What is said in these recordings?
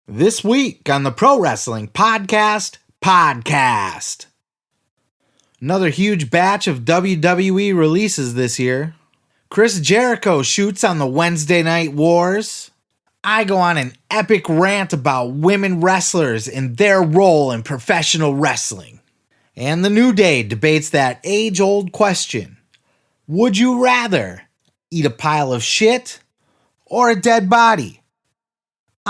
This week on the Pro Wrestling Podcast. Another huge batch of WWE releases this year. Chris Jericho shoots on the Wednesday Night Wars. I go on an epic rant about women wrestlers and their role in professional wrestling. And the New Day debates that age-old question. Would you rather eat a pile of shit or a dead body?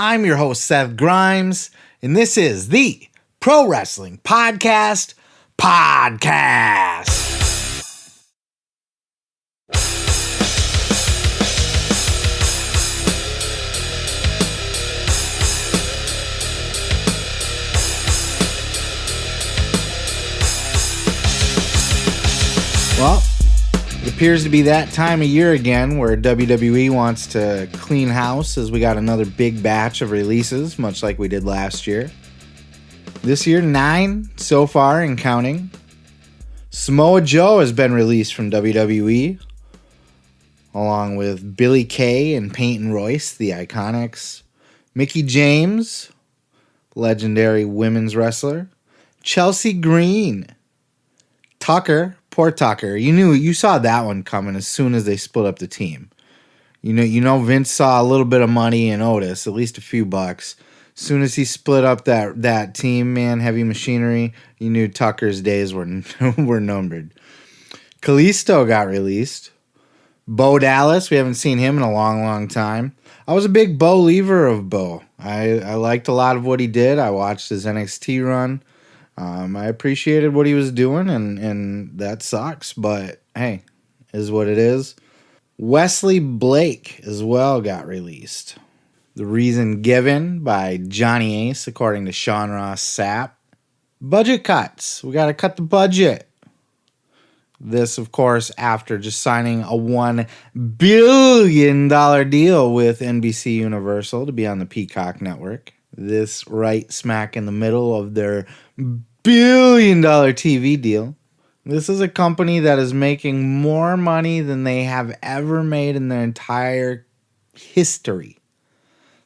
I'm your host, Seth Grimes, and this is the Pro Wrestling Podcast. Well, it appears to be that time of year again where WWE wants to clean house as we got another big batch of releases, much like we did last year. This year, 9 so far and counting. Samoa Joe has been released from WWE, along with Billy Kay and Peyton Royce, the Iiconics. Mickie James, legendary women's wrestler. Chelsea Green. Tucker. Poor Tucker. You saw that one coming as soon as they split up the team. You know Vince saw a little bit of money in Otis, at least a few bucks. As soon as he split up that team, man, Heavy Machinery, you knew Tucker's days were numbered. Kalisto got released. Bo Dallas, we haven't seen him in a long, long time. I was a big Bo believer of Bo. I liked a lot of what he did. I watched his NXT run. I appreciated what he was doing, and that sucks, but hey, is what it is. Wesley Blake as well got released. The reason given by Johnny Ace, according to Sean Ross Sapp. Budget cuts. We got to cut the budget. This, of course, after just signing a $1 billion deal with NBC Universal to be on the Peacock Network. This right smack in the middle of their $1 billion TV deal. This is a company that is making more money than they have ever made in their entire history.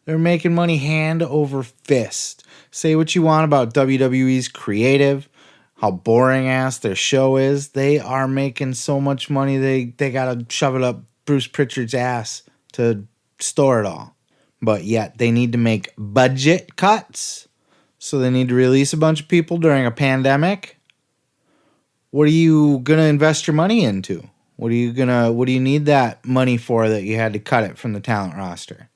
They're making money hand over fist. Say what you want about WWE's creative, how boring ass their show is. They are making so much money they gotta shove it up Bruce Pritchard's ass to store it all. But yet they need to make budget cuts. So they need to release a bunch of people during a pandemic. What are you gonna invest your money into? What do you need that money for that you had to cut it from the talent roster?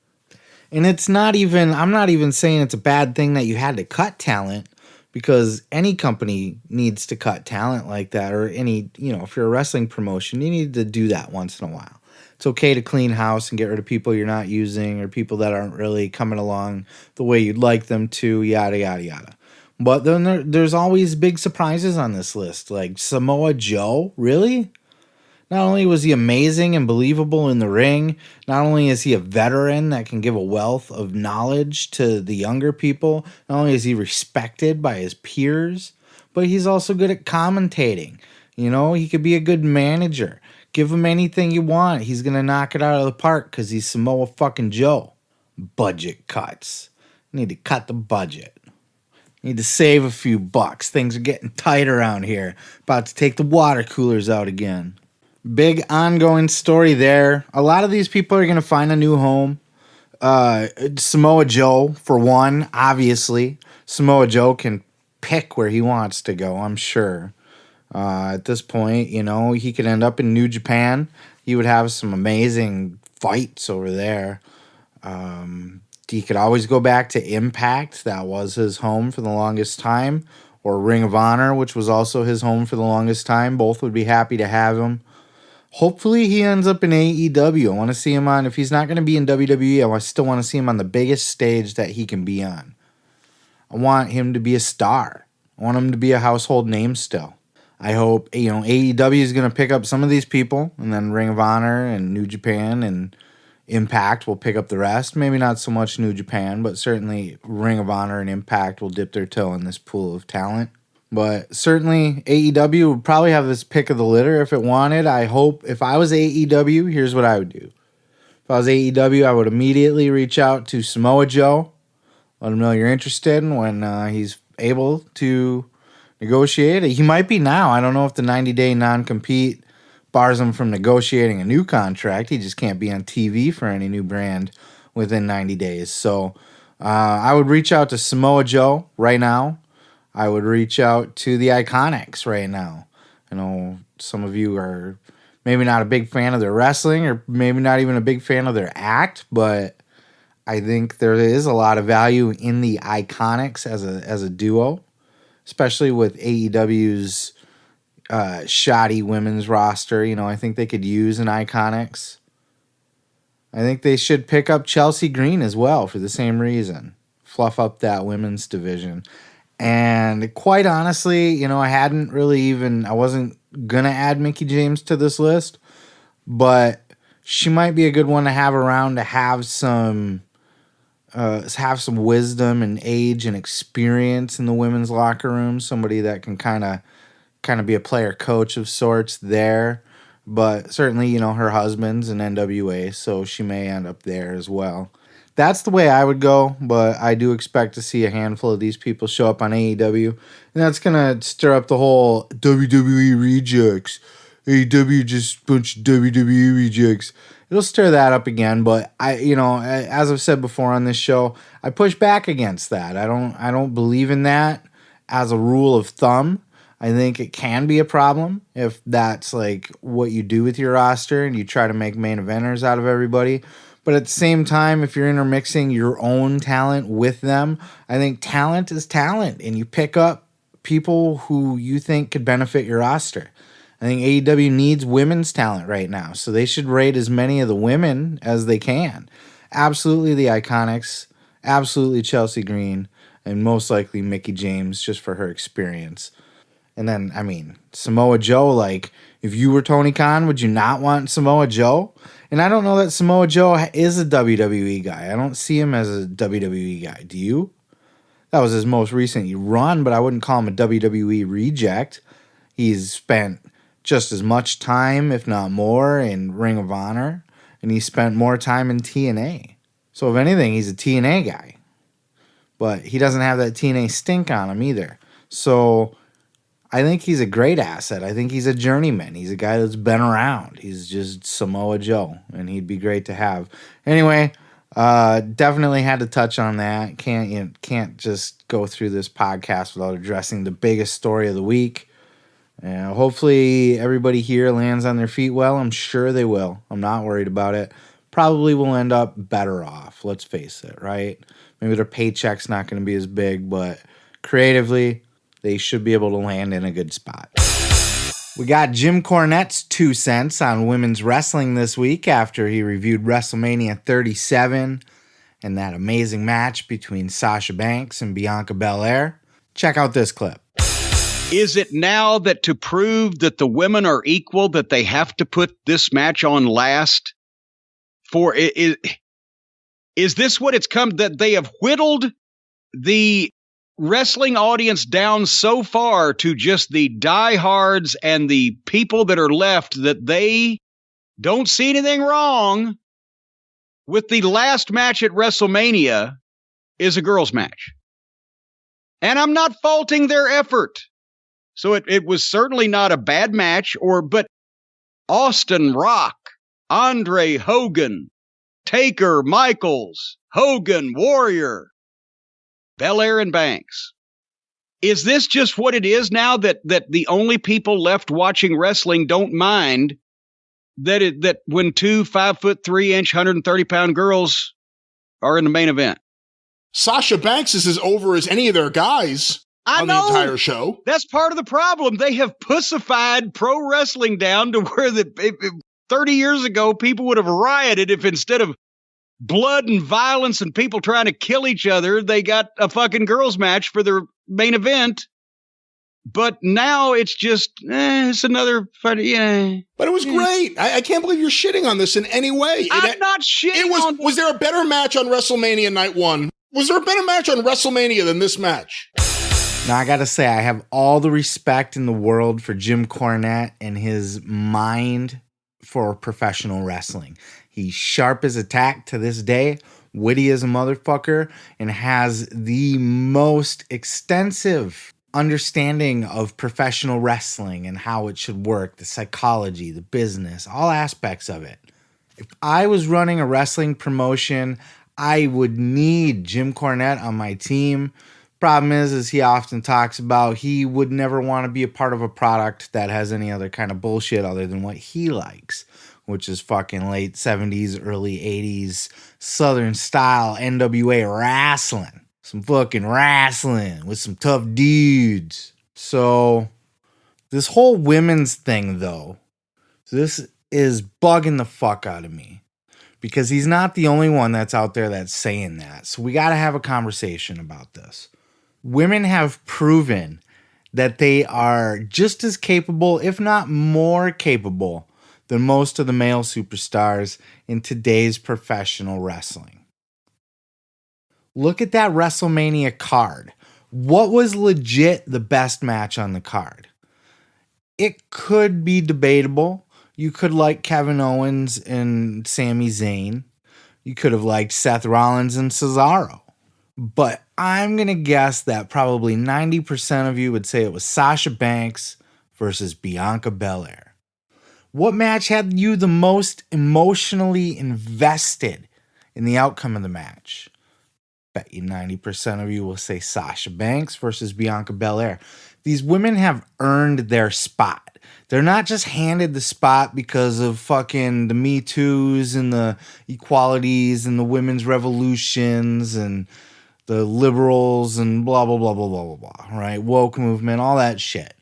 And I'm not even saying it's a bad thing that you had to cut talent, because any company needs to cut talent like that, or if you're a wrestling promotion, you need to do that once in a while. It's okay to clean house and get rid of people you're not using or people that aren't really coming along the way you'd like them to, yada, yada, yada. But then there's always big surprises on this list, like Samoa Joe, really? Not only was he amazing and believable in the ring, not only is he a veteran that can give a wealth of knowledge to the younger people, not only is he respected by his peers, but he's also good at commentating. He could be a good manager. Give him anything you want. He's going to knock it out of the park because he's Samoa fucking Joe. Budget cuts. Need to cut the budget. Need to save a few bucks. Things are getting tight around here. About to take the water coolers out again. Big ongoing story there. A lot of these people are going to find a new home. Samoa Joe, for one, obviously. Samoa Joe can pick where he wants to go, I'm sure. At this point, he could end up in New Japan. He would have some amazing fights over there. He could always go back to Impact. That was his home for the longest time. Or Ring of Honor, which was also his home for the longest time. Both would be happy to have him. Hopefully he ends up in AEW. I want to see him on, if he's not going to be in WWE, I still want to see him on the biggest stage that he can be on. I want him to be a star. I want him to be a household name still. I hope, AEW is going to pick up some of these people, and then Ring of Honor and New Japan and Impact will pick up the rest. Maybe not so much New Japan, but certainly Ring of Honor and Impact will dip their toe in this pool of talent. But certainly AEW would probably have this pick of the litter if it wanted. I hope, if I was AEW, here's what I would do. If I was AEW, I would immediately reach out to Samoa Joe, Let him know you're interested, and when he's able to negotiate, he might be now. I don't know if the 90-day non-compete bars him from negotiating a new contract. He just can't be on TV for any new brand within 90 days. So I would reach out to Samoa Joe right now. I would reach out to the Iiconics right now. I know some of you are maybe not a big fan of their wrestling or maybe not even a big fan of their act, but I think there is a lot of value in the Iiconics as a duo, especially with AEW's shoddy women's roster. You know, I think they could use an Iiconics. I think they should pick up Chelsea Green as well for the same reason. Fluff up that women's division. And quite honestly, you know, I wasn't going to add Mickie James to this list, but she might be a good one to have around to have some wisdom and age and experience in the women's locker room. Somebody that can kind of be a player coach of sorts there. But certainly, you know, her husband's an NWA, so she may end up there as well. That's the way I would go, but I do expect to see a handful of these people show up on AEW, and that's going to stir up the whole WWE rejects. AEW just a bunch of WWE rejects. It'll stir that up again, but as I've said before on this show, I push back against that. I don't believe in that as a rule of thumb. I think it can be a problem if that's like what you do with your roster and you try to make main eventers out of everybody. But at the same time, if you're intermixing your own talent with them, I think talent is talent, and you pick up people who you think could benefit your roster. I think AEW needs women's talent right now, so they should rate as many of the women as they can. Absolutely the Iiconics, absolutely Chelsea Green, and most likely Mickie James just for her experience. And then, I mean, Samoa Joe, like, if you were Tony Khan, would you not want Samoa Joe? And I don't know that Samoa Joe is a WWE guy. I don't see him as a WWE guy. Do you? That was his most recent run, but I wouldn't call him a WWE reject. He's spent just as much time, if not more, in Ring of Honor, and he spent more time in TNA. So if anything, he's a TNA guy. But he doesn't have that TNA stink on him either. So I think he's a great asset. I think he's a journeyman. He's a guy that's been around. He's just Samoa Joe, and he'd be great to have. Anyway, definitely had to touch on that. Can't just go through this podcast without addressing the biggest story of the week. Hopefully everybody here lands on their feet well. I'm sure they will. I'm not worried about it. Probably will end up better off. Let's face it, right? Maybe their paycheck's not going to be as big, but creatively, they should be able to land in a good spot. We got Jim Cornette's 2 cents on women's wrestling this week after he reviewed WrestleMania 37 and that amazing match between Sasha Banks and Bianca Belair. Check out this clip. Is it now that to prove that the women are equal that they have to put this match on last? Is this what it's come, that they have whittled the wrestling audience down so far to just the diehards and the people that are left that they don't see anything wrong with the last match at WrestleMania is a girls' match? And I'm not faulting their effort. So it was certainly not a bad match, but Austin Rock, Andre Hogan, Taker, Michaels, Hogan, Warrior, Belair and Banks. Is this just what it is now that the only people left watching wrestling don't mind that when 2 5'3" 130-pound girls are in the main event? Sasha Banks is as over as any of their guys on the entire show. That's part of the problem. They have pussified pro wrestling down to where 30 years ago people would have rioted if instead of blood and violence and people trying to kill each other, they got a fucking girls match for their main event. But now it's just, it's another funny, But it was great. I can't believe you're shitting on this in any way. I'm not shitting on Was there a better match on WrestleMania Night 1? Was there a better match on WrestleMania than this match? Now, I got to say, I have all the respect in the world for Jim Cornette and his mind for professional wrestling. He's sharp as a tack to this day, witty as a motherfucker, and has the most extensive understanding of professional wrestling and how it should work, the psychology, the business, all aspects of it. If I was running a wrestling promotion, I would need Jim Cornette on my team. Problem is he often talks about he would never want to be a part of a product that has any other kind of bullshit other than what he likes, which is fucking late 70s, early 80s, Southern style NWA wrestling. Some fucking wrestling with some tough dudes. So this whole women's thing, though, this is bugging the fuck out of me. Because he's not the only one that's out there that's saying that. So we got to have a conversation about this. Women have proven that they are just as capable, if not more capable, than most of the male superstars in today's professional wrestling. Look at that WrestleMania card. What was legit the best match on the card? It could be debatable. You could like Kevin Owens and Sami Zayn. You could have liked Seth Rollins and Cesaro. But I'm going to guess that probably 90% of you would say it was Sasha Banks versus Bianca Belair. What match had you the most emotionally invested in the outcome of the match? Bet you 90% of you will say Sasha Banks versus Bianca Belair. These women have earned their spot. They're not just handed the spot because of fucking the Me Too's and the equalities and the women's revolutions and the liberals and blah, blah, blah, blah, blah, blah, blah, right? Woke movement, all that shit.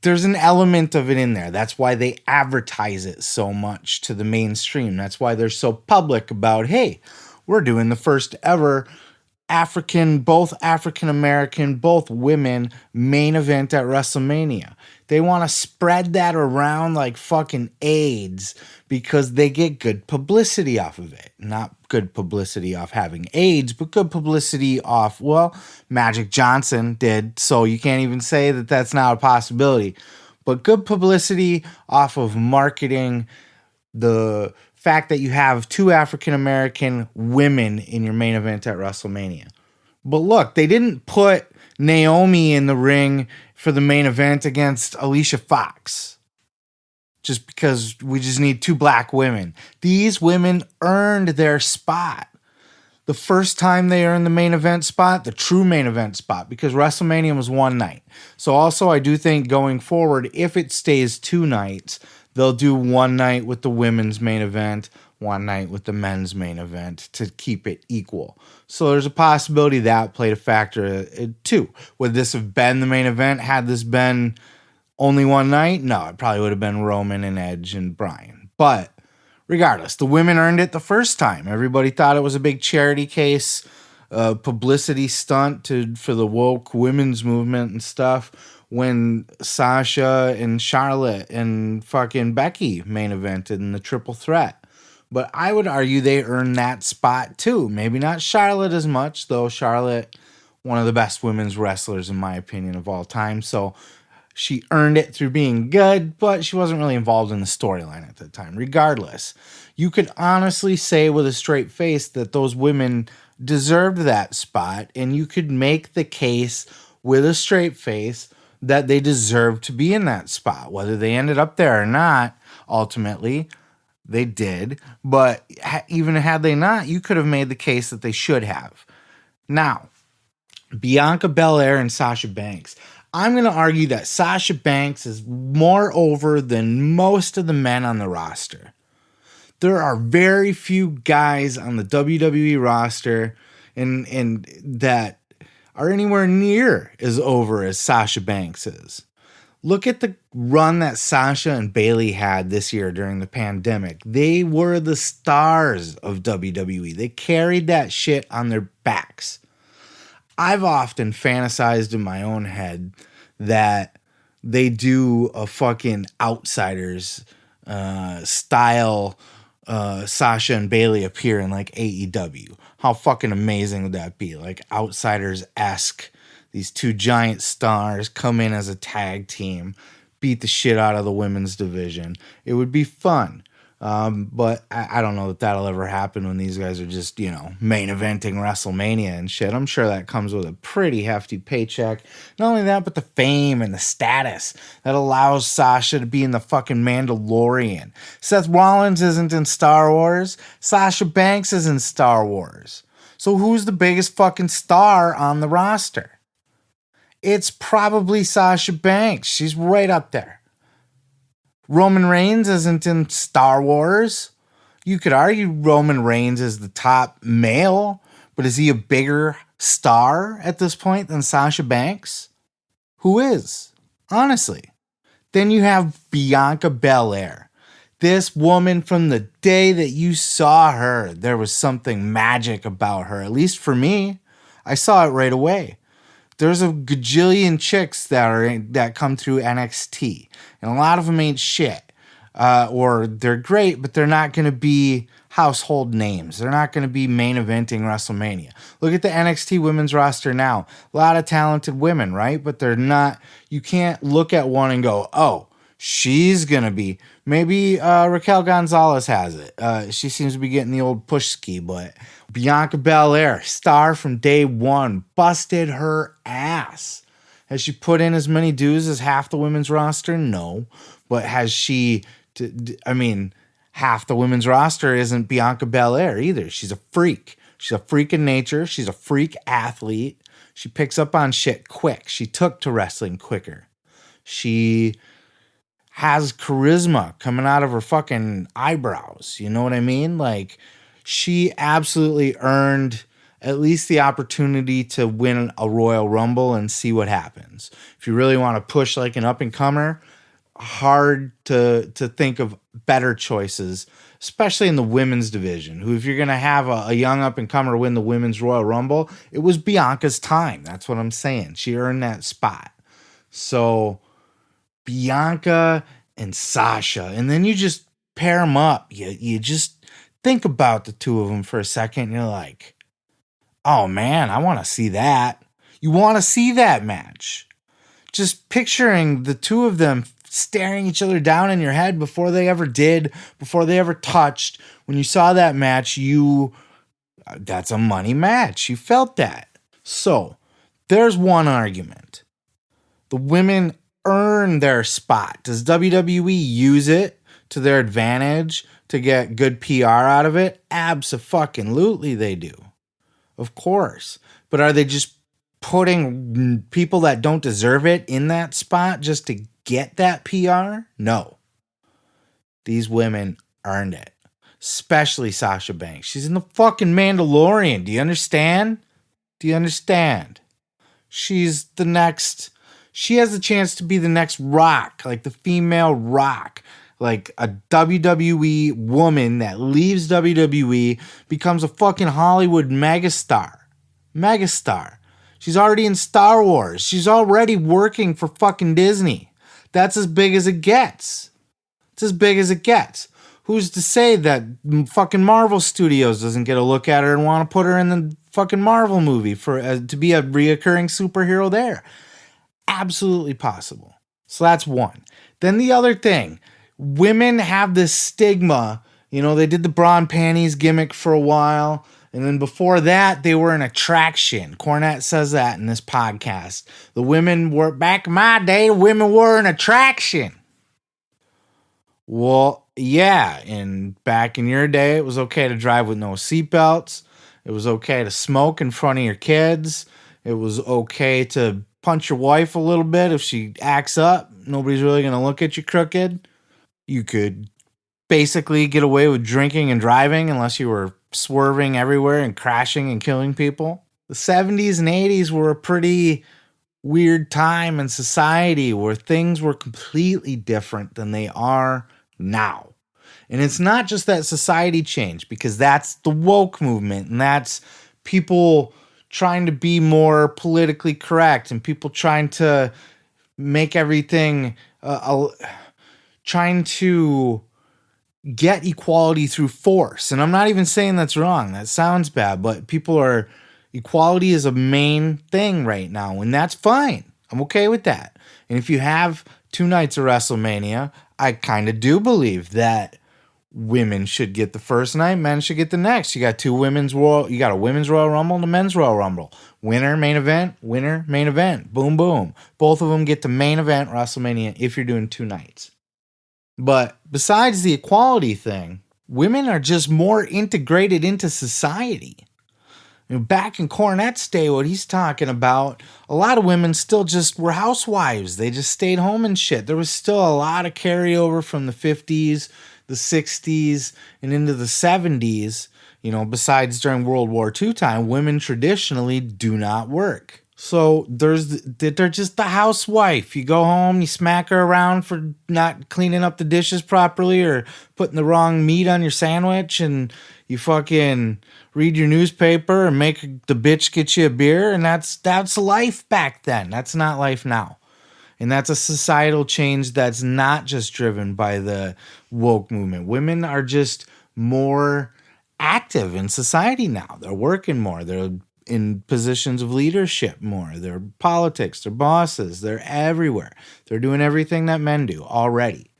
There's an element of it in there. That's why they advertise it so much to the mainstream. That's why they're so public about, hey, we're doing the first ever both African-American, both women main event at WrestleMania. They want to spread that around like fucking AIDS because they get good publicity off of it. Not good publicity off having AIDS, but good publicity off, well, Magic Johnson did, so you can't even say that that's not a possibility. But good publicity off of marketing the fact that you have two African-American women in your main event at WrestleMania. But look, they didn't put Naomi in the ring for the main event against Alicia Fox just because we just need two black women. These women earned their spot. The first time they earned the main event spot, the true main event spot, because WrestleMania was one night. So also I do think going forward, if it stays 2 nights, they'll do one night with the women's main event, one night with the men's main event to keep it equal. So there's a possibility that played a factor too. Would this have been the main event had this been only one night? No, it probably would have been Roman and Edge and Bryan. But regardless, the women earned it the first time. Everybody thought it was a big charity case, publicity stunt for the woke women's movement and stuff. When Sasha and Charlotte and fucking Becky main evented in the triple threat. But I would argue they earned that spot too. Maybe not Charlotte as much, though Charlotte, one of the best women's wrestlers in my opinion of all time. So she earned it through being good, but she wasn't really involved in the storyline at the time. Regardless, you could honestly say with a straight face that those women deserved that spot, and you could make the case with a straight face that they deserve to be in that spot. Whether they ended up there or not, ultimately, they did. But even had they not, you could have made the case that they should have. Now, Bianca Belair and Sasha Banks. I'm going to argue that Sasha Banks is more over than most of the men on the roster. There are very few guys on the WWE roster and that are anywhere near as over as Sasha Banks is. Look at the run that Sasha and Bayley had this year during the pandemic. They were the stars of WWE. They carried that shit on their backs. I've often fantasized in my own head that they do a fucking Outsiders style Sasha and Bayley appear in like AEW. How fucking amazing would that be? Like Outsiders-esque. These two giant stars come in as a tag team, beat the shit out of the women's division. It would be fun. But I don't know that that'll ever happen when these guys are just, main eventing WrestleMania and shit. I'm sure that comes with a pretty hefty paycheck. Not only that, but the fame and the status that allows Sasha to be in the fucking Mandalorian. Seth Rollins isn't in Star Wars. Sasha Banks is in Star Wars. So who's the biggest fucking star on the roster? It's probably Sasha Banks. She's right up there. Roman Reigns isn't in Star Wars. You could argue Roman Reigns is the top male, but is he a bigger star at this point than Sasha Banks? Who is? Honestly. Then you have Bianca Belair. This woman, from the day that you saw her, there was something magic about her. At least for me, I saw it right away. There's a gajillion chicks that come through NXT, and a lot of them ain't shit, or they're great, but they're not going to be household names. They're not going to be main eventing WrestleMania. Look at the NXT women's roster now. A lot of talented women, right? But they're not. You can't look at one and go, "Oh, she's going to be." Maybe Raquel Gonzalez has it. She seems to be getting the old push ski, but Bianca Belair, star from day one, busted her ass. Has she put in as many dues as half the women's roster? No. But has she, half the women's roster isn't Bianca Belair either. She's a freak. She's a freak in nature. She's a freak athlete. She picks up on shit quick. She took to wrestling quicker. She has charisma coming out of her fucking eyebrows. You know what I mean? Like, she absolutely earned at least the opportunity to win a Royal Rumble and see what happens. If you really want to push like an up-and-comer, hard to think of better choices, especially in the women's division, who, if you're going to have a young up-and-comer win the women's Royal Rumble, it was Bianca's time. That's what I'm saying. She earned that spot. So Bianca and Sasha, and then you just pair them up. You just think about the two of them for a second, and you're like, oh man, I want to see that. You want to see that match. Just picturing the two of them staring each other down in your head before they ever touched. When you saw that match, that's a money match. You felt that. So there's one argument. The women earn their spot. Does WWE use it to their advantage to get good PR out of it? Abso-fucking-lutely they do. Of course. But are they just putting people that don't deserve it in that spot just to get that PR? No. These women earned it. Especially Sasha Banks. She's in the fucking Mandalorian. Do you understand? She's the next. She has the chance to be the next Rock, like the female Rock. Like a WWE woman that leaves WWE, becomes a fucking Hollywood megastar. She's already in Star Wars. She's already working for fucking Disney. That's as big as it gets. Who's to say that fucking Marvel Studios doesn't get a look at her and want to put her in the fucking Marvel movie to be a reoccurring superhero there? Absolutely possible. So that's one. Then the other thing, women have this stigma. They did the bra and panties gimmick for a while. And then before that, they were an attraction. Cornette says that in this podcast. Back in my day, women were an attraction. Well, yeah. And back in your day, it was okay to drive with no seatbelts. It was okay to smoke in front of your kids. It was okay to punch your wife a little bit if she acts up. Nobody's really going to look at you crooked. You could basically get away with drinking and driving unless you were swerving everywhere and crashing and killing people. The 70s and 80s were a pretty weird time in society where things were completely different than they are now. And it's not just that society changed, because that's the woke movement, and that's people trying to be more politically correct, and people trying to make everything, trying to get equality through force. And I'm not even saying that's wrong. That sounds bad, but equality is a main thing right now, and that's fine. I'm okay with that. And if you have 2 nights of WrestleMania, I kind of do believe that women should get the first night, men should get the next. You got a women's Royal Rumble and a men's Royal Rumble. Winner, main event, winner, main event. Boom, boom. Both of them get the main event WrestleMania if you're doing 2 nights. But besides the equality thing, women are just more integrated into society. Back in Cornette's day, what he's talking about, a lot of women still just were housewives. They just stayed home and shit. There was still a lot of carryover from the 50s, the 60s, and into the 70s. Besides during World War II time, women traditionally do not work. So they're just the housewife. You go home, you smack her around for not cleaning up the dishes properly or putting the wrong meat on your sandwich, and you fucking read your newspaper and make the bitch get you a beer, and that's life back then. That's not life now. And that's a societal change that's not just driven by the woke movement. Women are just more active in society now. They're working more. They're in positions of leadership more. They're politics. They're bosses. They're everywhere. They're doing everything that men do already.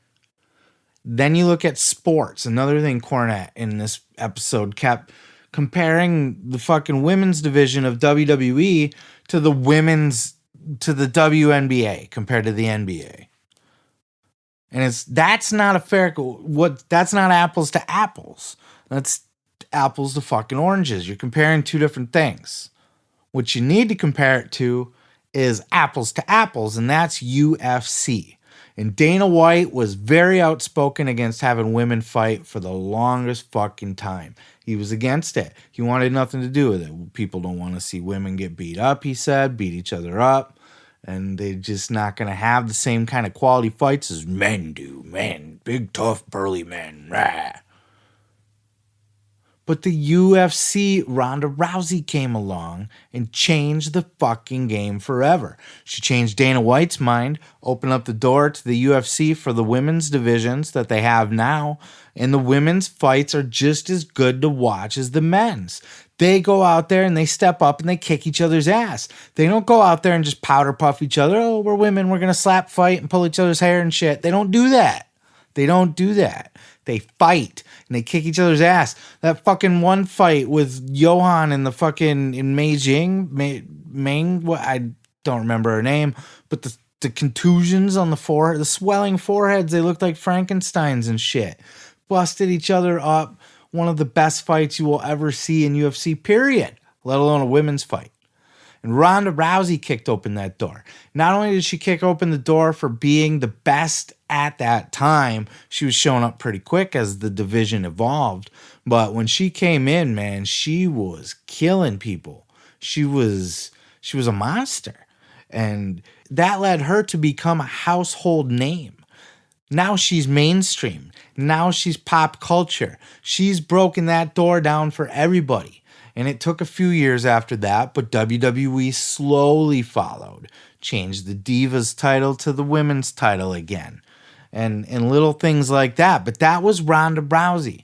Then you look at sports. Another thing Cornette in this episode kept comparing the fucking women's division of WWE to the WNBA compared to the NBA. And that's not apples to apples. That's apples to fucking oranges. You're comparing 2 different things. What you need to compare it to is apples to apples, and that's UFC. And Dana White was very outspoken against having women fight for the longest fucking time. He was against it. He wanted nothing to do with it. People don't want to see women get beat up, he said, beat each other up. And they're just not going to have the same kind of quality fights as men do. Men, big, tough, burly men. Rah. But the UFC, Ronda Rousey came along and changed the fucking game forever. She changed Dana White's mind, opened up the door to the UFC for the women's divisions that they have now, and the women's fights are just as good to watch as the men's. They go out there and they step up and they kick each other's ass. They don't go out there and just powder puff each other. Oh, we're women, we're going to slap fight and pull each other's hair and shit. They don't do that. They don't do that. They fight and they kick each other's ass. That fucking one fight with Johan in Ming, I don't remember her name, but the contusions on the forehead, the swelling foreheads, they looked like Frankensteins and shit. Busted each other up. One of the best fights you will ever see in UFC, period, let alone a women's fight. And Ronda Rousey kicked open that door. Not only did she kick open the door for being the best at that time, she was showing up pretty quick as the division evolved. But when she came in, man, she was killing people. She was a monster. And that led her to become a household name. Now she's mainstream. Now she's pop culture. She's broken that door down for everybody. And it took a few years after that, but WWE slowly followed. Changed the Divas title to the women's title again. And little things like that. But that was Ronda Rousey.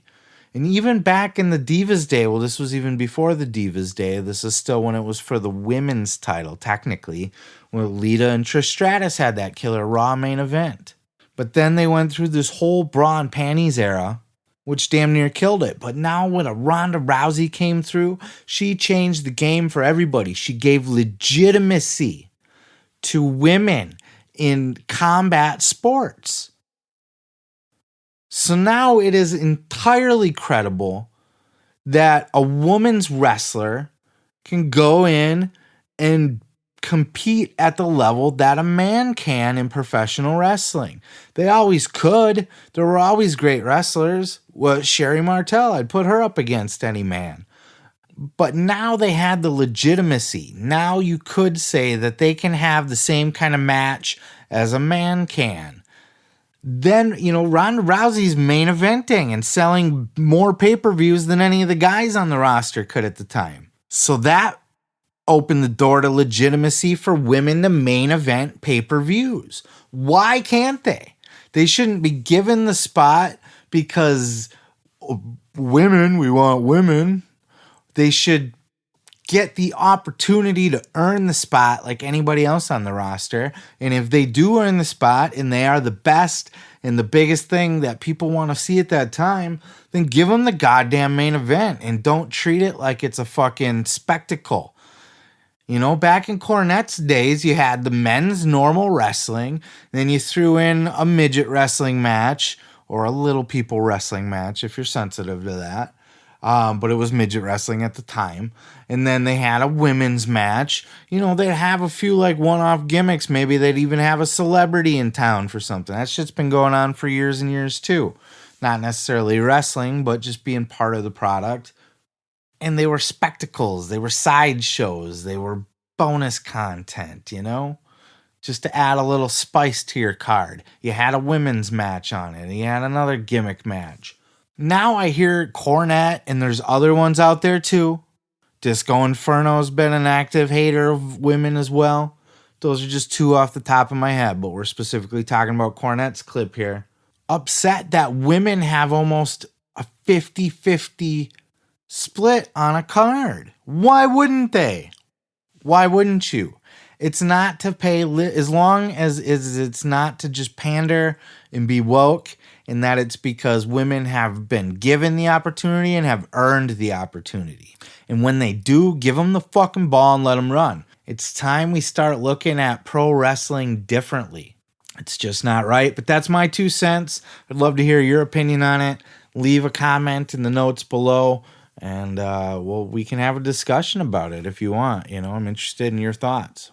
And even back in the Divas day, well, this was even before the Divas day. This is still when it was for the women's title, technically. When Lita and Trish Stratus had that killer Raw main event. But then they went through this whole bra and panties era, which damn near killed it. But now when a Ronda Rousey came through, she changed the game for everybody. She gave legitimacy to women in combat sports. So now it is entirely credible that a woman's wrestler can go in and compete at the level that a man can in professional wrestling. They always could. There were always great wrestlers. Well, Sherry Martel, I'd put her up against any man. But now they had the legitimacy. Now you could say that they can have the same kind of match as a man can. Then, Ronda Rousey's main eventing and selling more pay-per-views than any of the guys on the roster could at the time. So that opened the door to legitimacy for women to main event pay-per-views. Why can't they? They shouldn't be given the spot because women, we want women. They should get the opportunity to earn the spot like anybody else on the roster. And if they do earn the spot and they are the best and the biggest thing that people want to see at that time, then give them the goddamn main event and don't treat it like it's a fucking spectacle. You know, back in Cornette's days, you had the men's normal wrestling, then you threw in a midget wrestling match or a little people wrestling match if you're sensitive to that. But it was midget wrestling at the time. And then they had a women's match. You know, they'd have a few like one-off gimmicks. Maybe they'd even have a celebrity in town for something. That shit's been going on for years and years too. Not necessarily wrestling, but just being part of the product. And they were spectacles. They were sideshows. They were bonus content, you know? Just to add a little spice to your card. You had a women's match on it. You had another gimmick match. Now I hear Cornette, and there's other ones out there too. Disco Inferno's been an active hater of women as well. Those are just two off the top of my head, but we're specifically talking about Cornette's clip here. Upset that women have almost a 50-50 split on a card. Why wouldn't they? Why wouldn't you? It's not to pay, as long as it's not to just pander and be woke, and that it's because women have been given the opportunity and have earned the opportunity. And when they do, give them the fucking ball and let them run. It's time we start looking at pro wrestling differently. It's just not right, but that's my 2 cents. I'd love to hear your opinion on it. Leave a comment in the notes below, and well, we can have a discussion about it if you want. You know, I'm interested in your thoughts.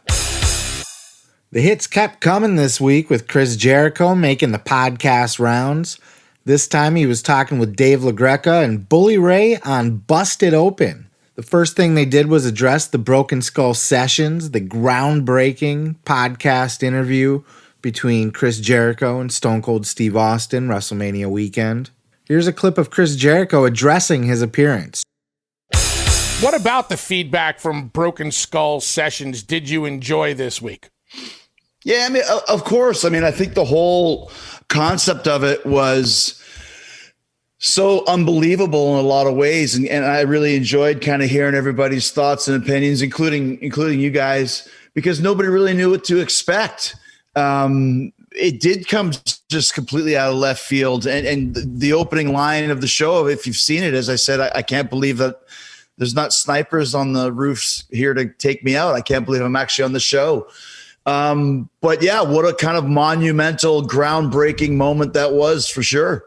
The hits kept coming this week with Chris Jericho making the podcast rounds. This time he was talking with Dave LaGreca and Bully Ray on Busted Open. The first thing they did was address the Broken Skull Sessions, the groundbreaking podcast interview between Chris Jericho and Stone Cold Steve Austin WrestleMania weekend. Here's a clip of Chris Jericho addressing his appearance. What about the feedback from Broken Skull Sessions did you enjoy this week? Yeah, I mean, of course. I mean, I think the whole concept of it was so unbelievable in a lot of ways. And I really enjoyed kind of hearing everybody's thoughts and opinions, including you guys, because nobody really knew what to expect. It did come just completely out of left field. And the opening line of the show, if you've seen it, as I said, I can't believe that there's not snipers on the roofs here to take me out. I can't believe I'm actually on the show. But yeah, what a kind of monumental, groundbreaking moment that was, for sure.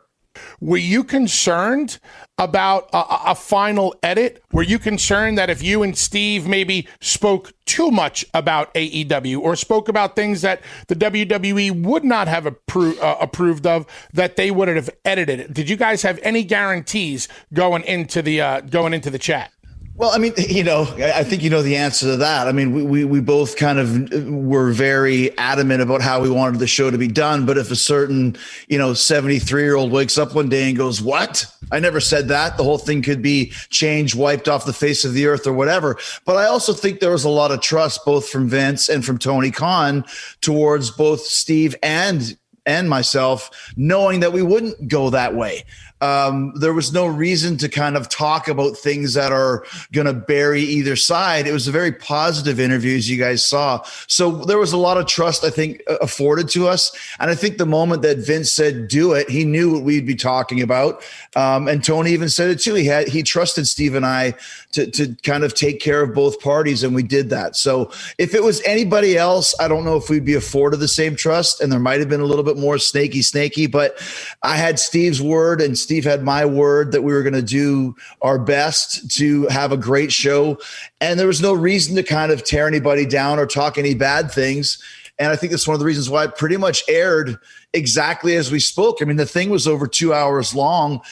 Were you concerned about a final edit? Were you concerned that if you and Steve maybe spoke too much about AEW or spoke about things that the WWE would not have approved of, that they would have edited it? Did you guys have any guarantees going into the chat? Well, I mean, you know, I think you know the answer to that. I mean, we both kind of were very adamant about how we wanted the show to be done. But if a certain, 73-year-old wakes up one day and goes, "What? I never said that," the whole thing could be changed, wiped off the face of the earth or whatever. But I also think there was a lot of trust both from Vince and from Tony Khan towards both Steve and myself, knowing that we wouldn't go that way. There was no reason to kind of talk about things that are going to bury either side. It was a very positive interview, as you guys saw. So there was a lot of trust, I think, afforded to us. And I think the moment that Vince said, "Do it," he knew what we'd be talking about. And Tony even said it too. He trusted Steve and I to kind of take care of both parties, and we did that. So if it was anybody else, I don't know if we'd be afforded the same trust, and there might have been a little bit more snaky, but I had Steve's word and Steve had my word that we were going to do our best to have a great show. And there was no reason to kind of tear anybody down or talk any bad things. And I think that's one of the reasons why it pretty much aired exactly as we spoke. I mean, the thing was over 2 hours long.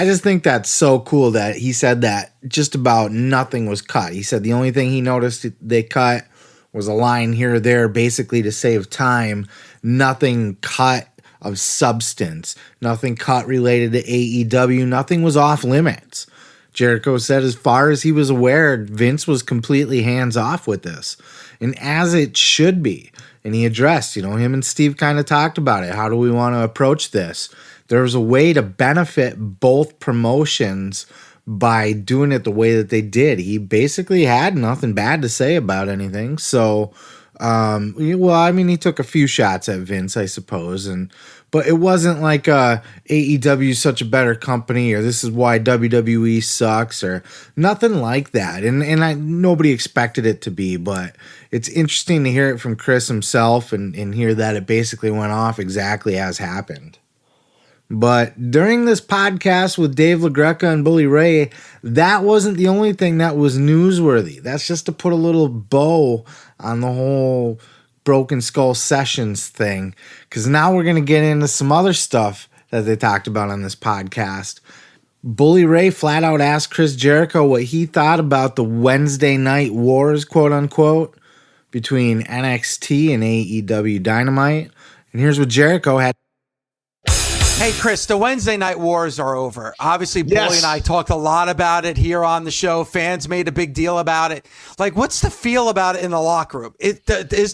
I just think that's so cool that he said that just about nothing was cut. He said the only thing he noticed they cut was a line here or there, basically to save time. Nothing cut of substance, nothing cut related to AEW, nothing was off limits. Jericho said as far as he was aware, Vince was completely hands off with this, and as it should be. And he addressed, him and Steve kind of talked about it. How do we want to approach this? There was a way to benefit both promotions by doing it the way that they did. He basically had nothing bad to say about anything. So, well, I mean, he took a few shots at Vince, I suppose, but it wasn't like AEW is such a better company, or this is why WWE sucks, or nothing like that. And nobody expected it to be, but it's interesting to hear it from Chris himself and hear that it basically went off exactly as happened. But during this podcast with Dave LaGreca and Bully Ray, that wasn't the only thing that was newsworthy. That's just to put a little bow on the whole Broken Skull Sessions thing, because now we're going to get into some other stuff that they talked about on this podcast. Bully Ray flat out asked Chris Jericho what he thought about the Wednesday night wars, quote unquote, between NXT and AEW Dynamite. And here's what Jericho had. Hey, Chris, the Wednesday night wars are over. Obviously, Bully Yes. and I talked a lot about it here on the show. Fans made a big deal about it. Like, what's the feel about it in the locker room? Is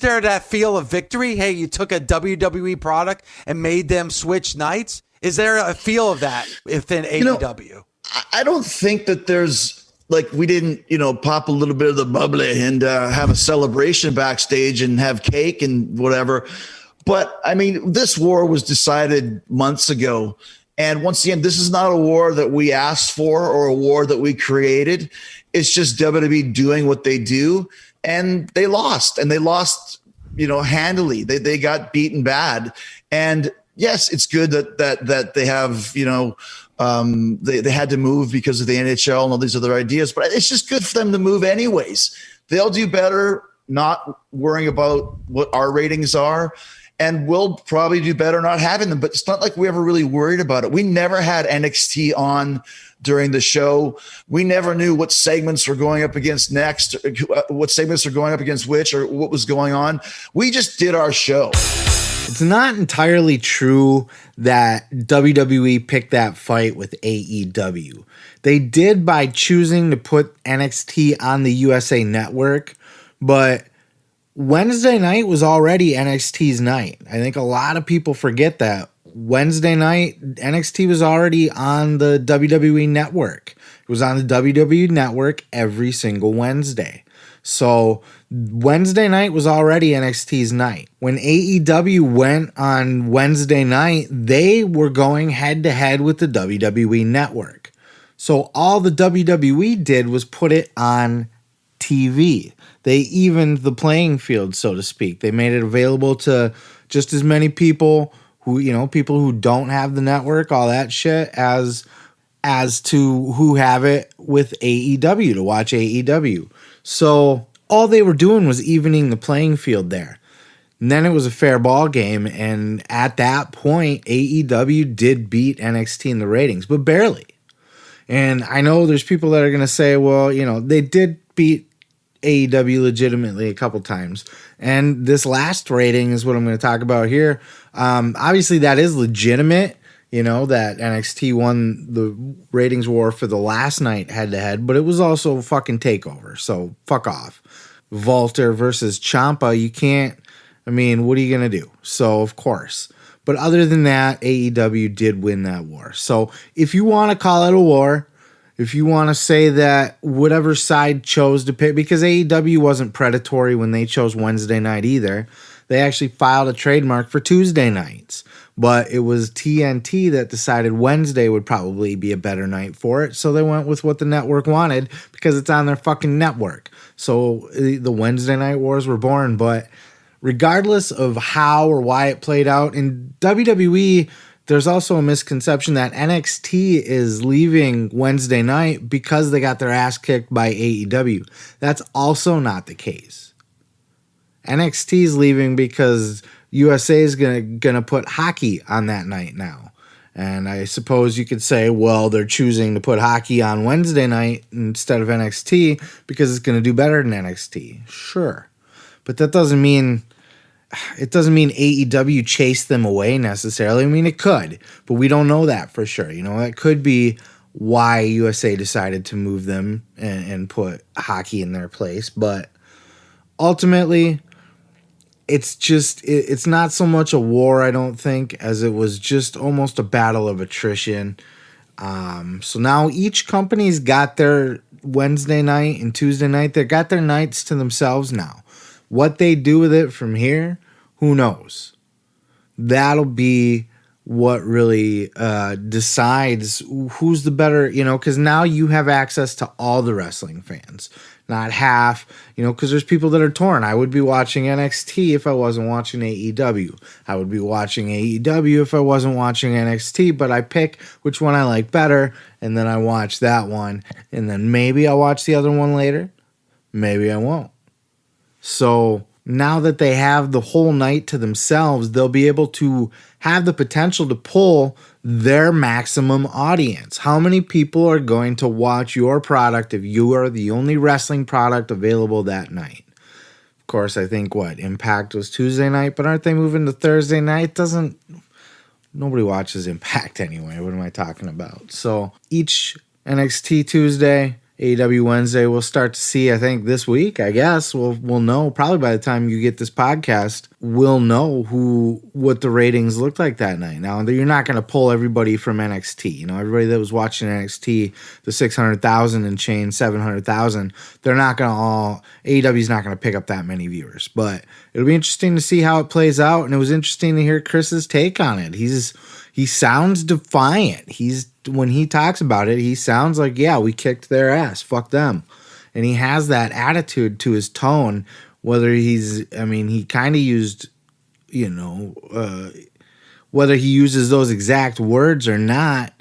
there that feel of victory? Hey, you took a WWE product and made them switch nights? Is there a feel of that within AEW? I don't think that there's like, we didn't, pop a little bit of the bubbly and have a celebration backstage and have cake and whatever. But I mean, this war was decided months ago. And once again, this is not a war that we asked for or a war that we created. It's just WWE doing what they do. And they lost, handily. They got beaten bad. And yes, it's good that they have, they had to move because of the NHL and all these other ideas, but it's just good for them to move anyways. They'll do better not worrying about what our ratings are. And we'll probably do better not having them, but it's not like we ever really worried about it. We never had NXT on during the show. We never knew what segments were going up against next, what segments are going up against which, or what was going on. We just did our show. It's not entirely true that WWE picked that fight with AEW. They did by choosing to put NXT on the USA Network, but Wednesday night was already NXT's night. I think a lot of people forget that. Wednesday night, NXT was already on the WWE Network. It was on the WWE Network every single Wednesday. So Wednesday night was already NXT's night. When AEW went on Wednesday night, they were going head-to-head with the WWE Network. So all the WWE did was put it on TV. They evened the playing field, so to speak. They made it available to just as many people who don't have the network, all that shit, as to who have it with AEW to watch AEW. So all they were doing was evening the playing field there. And then it was a fair ball game, and at that point, AEW did beat NXT in the ratings, but barely. And I know there's people that are going to say, well, they did beat AEW legitimately a couple times. And this last rating is what I'm going to talk about here. Obviously, that is legitimate, that NXT won the ratings war for the last night head-to-head, but it was also fucking TakeOver, so fuck off. Walter versus Ciampa, you can't, what are you going to do? So, of course. But other than that, AEW did win that war. So, if you want to call it a war, if you want to say that whatever side chose to pick, because AEW wasn't predatory when they chose Wednesday night either. They actually filed a trademark for Tuesday nights. But it was TNT that decided Wednesday would probably be a better night for it. So they went with what the network wanted because it's on their fucking network. So the Wednesday night wars were born. But regardless of how or why it played out, in WWE, there's also a misconception that NXT is leaving Wednesday night because they got their ass kicked by AEW. That's also not the case. NXT is leaving because USA is gonna put hockey on that night now. And I suppose you could say, well, they're choosing to put hockey on Wednesday night instead of NXT because it's going to do better than NXT. Sure. But that doesn't mean AEW chased them away necessarily. It could, but we don't know that for sure. That could be why USA decided to move them and put hockey in their place. But ultimately, it's not so much a war, I don't think, as it was just almost a battle of attrition. So now each company's got their Wednesday night and Tuesday night. They got their nights to themselves now. What they do with it from here, who knows? That'll be what really decides who's the better, because now you have access to all the wrestling fans, not half, because there's people that are torn. I would be watching NXT if I wasn't watching AEW. I would be watching AEW if I wasn't watching NXT, but I pick which one I like better, and then I watch that one, and then maybe I'll watch the other one later. Maybe I won't. So now that they have the whole night to themselves, they'll be able to have the potential to pull their maximum audience. How many people are going to watch your product if you are the only wrestling product available that night? Of course, I think Impact was Tuesday night, but aren't they moving to Thursday night? Nobody watches Impact anyway. What am I talking about? So each NXT Tuesday, AEW Wednesday, we'll start to see, I think this week, I guess, we'll know, probably by the time you get this podcast, we'll know what the ratings looked like that night. Now, you're not going to pull everybody from NXT. Everybody that was watching NXT, the 600,000 and change, 700,000, they're not going to all, AEW's not going to pick up that many viewers. But it'll be interesting to see how it plays out, and it was interesting to hear Chris's take on it. He sounds defiant. When he talks about it, he sounds like, yeah, we kicked their ass. Fuck them. And he has that attitude to his tone, whether he kind of used, whether he uses those exact words or not,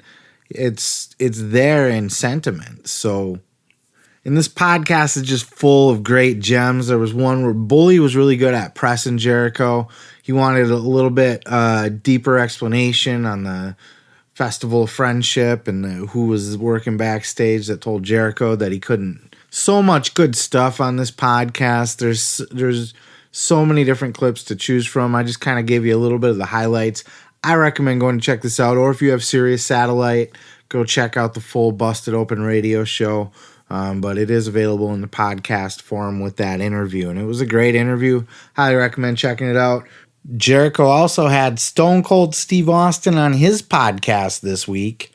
it's there in sentiment. So, and this podcast is just full of great gems. There was one where Bully was really good at pressing Jericho. He wanted a little bit deeper explanation on the Festival of Friendship and who was working backstage that told Jericho that he couldn't. So much good stuff on this podcast. There's so many different clips to choose from. I just kind of gave you a little bit of the highlights. I recommend going to check this out, or if you have Sirius Satellite, go check out the full Busted Open radio show. But it is available in the podcast form with that interview, and it was a great interview. Highly recommend checking it out. Jericho also had Stone Cold Steve Austin on his podcast this week.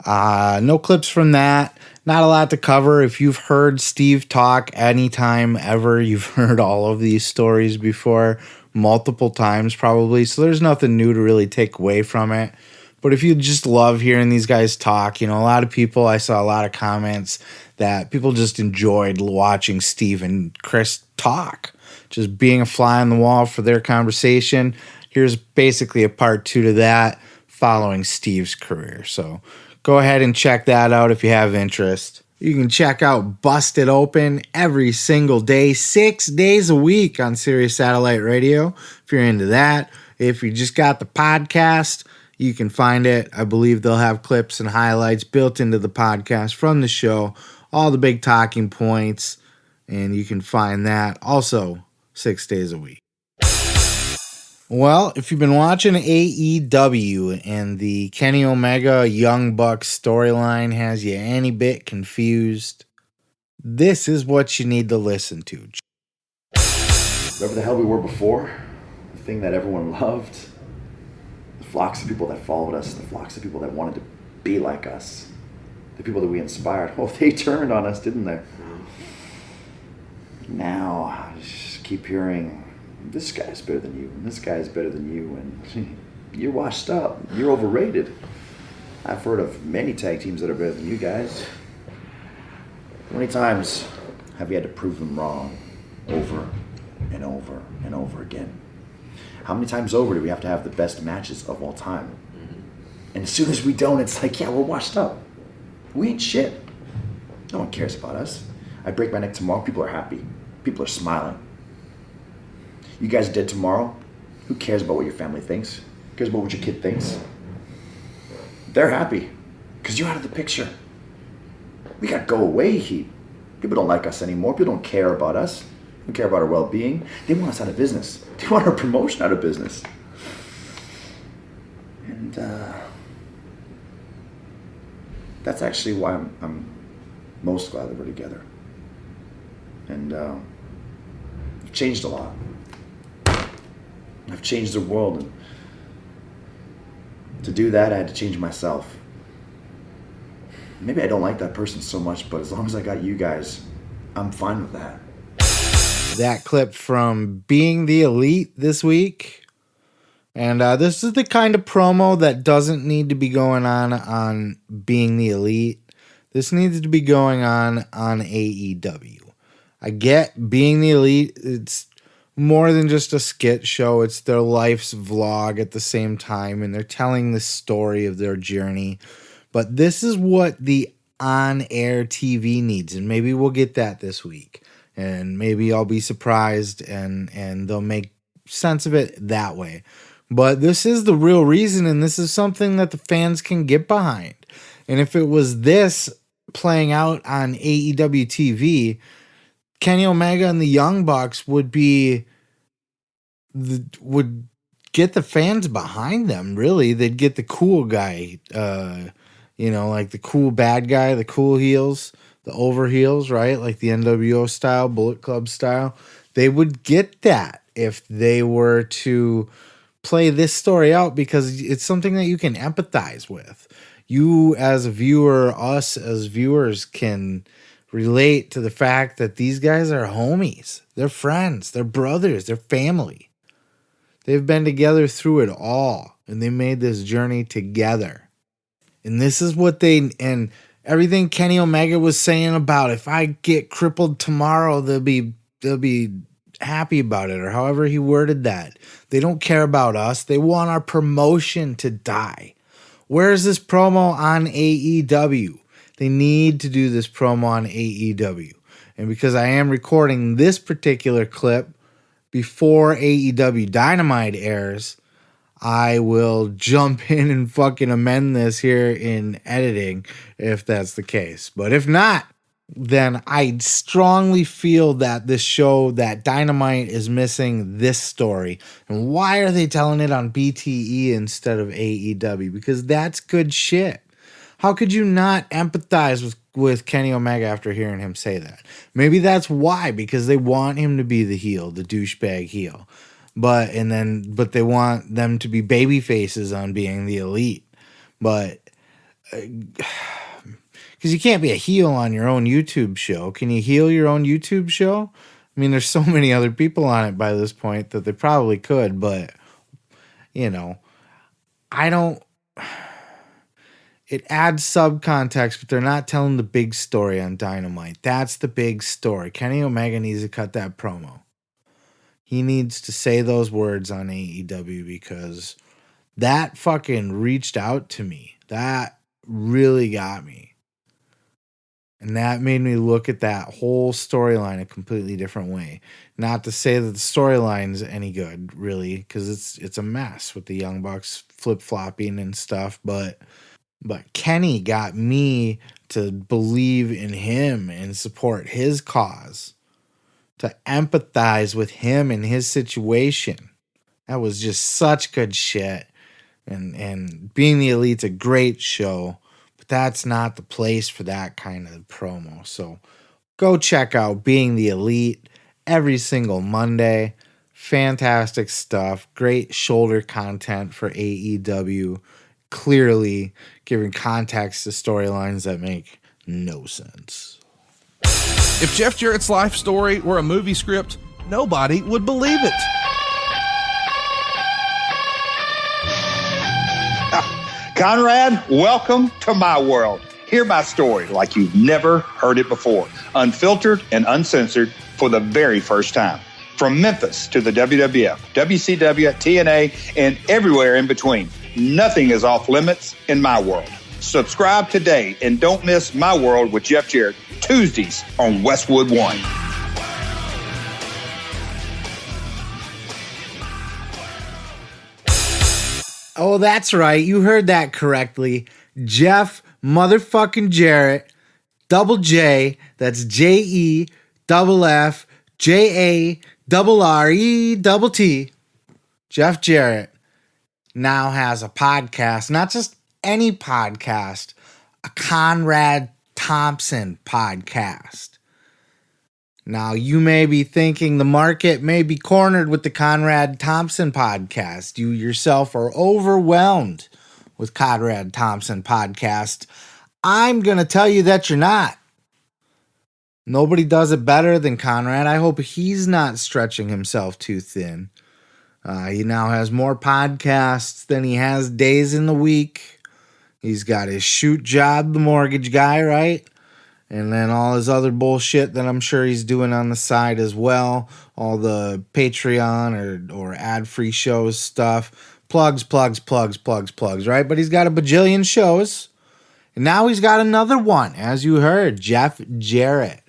No clips from that. Not a lot to cover. If you've heard Steve talk anytime ever, you've heard all of these stories before, multiple times probably. So there's nothing new to really take away from it. But if you just love hearing these guys talk, a lot of people, I saw a lot of comments that people just enjoyed watching Steve and Chris talk. Just being a fly on the wall for their conversation. Here's basically a part 2 to that following Steve's career. So go ahead and check that out if you have interest. You can check out Busted Open every single day, 6 days a week on Sirius Satellite Radio. If you're into that, if you just got the podcast, you can find it. I believe they'll have clips and highlights built into the podcast from the show, all the big talking points, and you can find that also 6 days a week. Well, if you've been watching AEW and the Kenny Omega Young Bucks storyline has you any bit confused, this is what you need to listen to. Whatever the hell we were before, the thing that everyone loved, the flocks of people that followed us, the flocks of people that wanted to be like us, the people that we inspired, they turned on us, didn't they? Now, I just keep hearing, this guy's better than you, and this guy's better than you, and you're washed up, you're overrated. I've heard of many tag teams that are better than you guys. How many times have you had to prove them wrong over and over and over again? How many times over do we have to have the best matches of all time? And as soon as we don't, it's like, yeah, we're washed up. We ain't shit. No one cares about us. I break my neck tomorrow, people are happy. People are smiling. You guys dead tomorrow? Who cares about what your family thinks? Who cares about what your kid thinks? They're happy because you're out of the picture. We got go away heat. People don't like us anymore. People don't care about us. They don't care about our well-being. They want us out of business. They want our promotion out of business. And that's actually why I'm most glad that we're together. And I've changed a lot. I've changed the world, and to do that, I had to change myself. maybe I don't like that person so much, but as long as I got you guys, I'm fine with that. That clip from Being the Elite this week. And this is the kind of promo that doesn't need to be going on Being the Elite. This needs to be going on AEW. I get Being the Elite. It's more than just a skit show. It's their life's vlog at the same time, and they're telling the story of their journey. But this is what the on-air TV needs, and maybe we'll get that this week. And maybe I'll be surprised, and they'll make sense of it that way. But this is the real reason, and this is something that the fans can get behind. And if it was this playing out on AEW TV, Kenny Omega and the Young Bucks would get the fans behind them, really. They'd get the cool guy, like the cool bad guy, the cool heels, the over heels, right? Like the NWO style, Bullet Club style. They would get that if they were to play this story out, because it's something that you can empathize with. You as a viewer, us as viewers can relate to the fact that these guys are homies. They're friends. They're brothers. They're family. They've been together through it all, and they made this journey together. And this is what and everything Kenny Omega was saying about, if I get crippled tomorrow, they'll be happy about it, or however he worded that. They don't care about us. They want our promotion to die. Where's this promo on AEW? They need to do this promo on AEW. And because I am recording this particular clip before AEW Dynamite airs, I will jump in and fucking amend this here in editing if that's the case. But if not, then I strongly feel that this show, that Dynamite, is missing this story. And why are they telling it on BTE instead of AEW? Because that's good shit. How could you not empathize with Kenny Omega after hearing him say that? Maybe that's why, because they want him to be the heel, the douchebag heel. But they want them to be baby faces on Being the Elite. But because you can't be a heel on your own YouTube show. Can you heel your own YouTube show? I mean, there's so many other people on it by this point that they probably could, but I don't. It adds subcontext, but they're not telling the big story on Dynamite. That's the big story. Kenny Omega needs to cut that promo. He needs to say those words on AEW, because that fucking reached out to me. That really got me. And that made me look at that whole storyline a completely different way. Not to say that the storyline's any good, really, because it's a mess with the Young Bucks flip-flopping and stuff, but Kenny got me to believe in him and support his cause, to empathize with him and his situation. That was just such good shit. And Being the Elite's a great show, but that's not the place for that kind of promo. So go check out Being the Elite every single Monday. Fantastic stuff. Great shoulder content for AEW. Clearly giving context to storylines that make no sense. If Jeff Jarrett's life story were a movie script, nobody would believe it. Conrad, welcome to my world. Hear my story like you've never heard it before, unfiltered and uncensored for the very first time. From Memphis to the WWF, WCW, TNA, and everywhere in between, nothing is off limits in my world. Subscribe today and don't miss My World with Jeff Jarrett, Tuesdays on Westwood One. Oh, that's right. You heard that correctly. Jeff motherfucking Jarrett, double J, that's JEFFJARRET. Jeff Jarrett now has a podcast, not just any podcast, a Conrad Thompson podcast. Now, you may be thinking the market may be cornered with the Conrad Thompson podcast. You yourself are overwhelmed with Conrad Thompson podcast. I'm going to tell you that you're not. Nobody does it better than Conrad. I hope he's not stretching himself too thin. He now has more podcasts than he has days in the week. He's got his shoot job, the mortgage guy, right? And then all his other bullshit that I'm sure he's doing on the side as well. All the Patreon or ad-free shows stuff. Plugs, right? But he's got a bajillion shows. And now he's got another one, as you heard, Jeff Jarrett.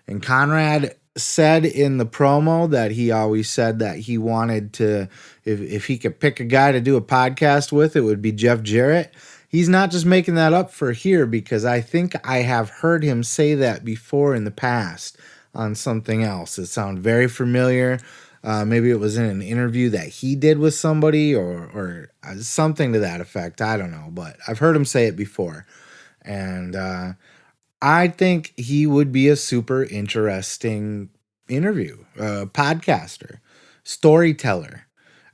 And Conrad said in the promo that he always said that he wanted to, if he could pick a guy to do a podcast with, it would be Jeff Jarrett. He's not just making that up for here, because I think I have heard him say that before in the past on something else. It sounded very familiar. Maybe it was in an interview that he did with somebody or something to that effect. I don't know, but I've heard him say it before. And I think he would be a super interesting podcaster, storyteller.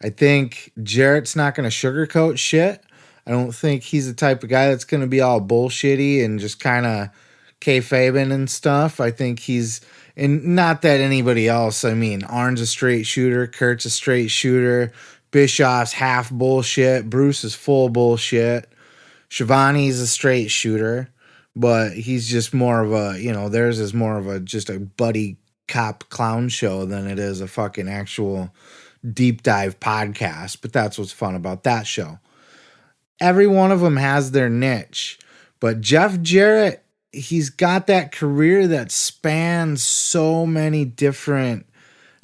I think Jarrett's not going to sugarcoat shit. I don't think he's the type of guy that's going to be all bullshitty and just kind of kayfabing and stuff. I think he's, and not that anybody else, I mean, Arn's a straight shooter, Kurt's a straight shooter, Bischoff's half bullshit, Bruce is full bullshit, Shivani's a straight shooter, but he's just more of a, theirs is more of a just a buddy cop clown show than it is a fucking actual deep dive podcast. But that's what's fun about that show. Every one of them has their niche, but Jeff Jarrett, he's got that career that spans so many different,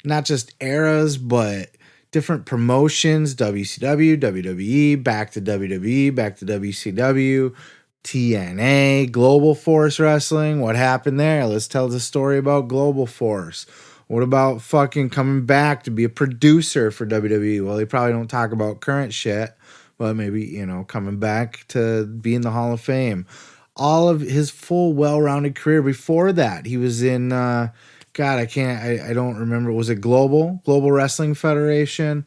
not just eras, but different promotions, WCW, WWE, back to WWE, back to WCW, TNA, Global Force Wrestling. What happened there? Let's tell the story about Global Force. What about fucking coming back to be a producer for WWE? Well, they probably don't talk about current shit, but maybe, coming back to be in the Hall of Fame. All of his full, well-rounded career before that, he was in, I don't remember. Was it Global Wrestling Federation?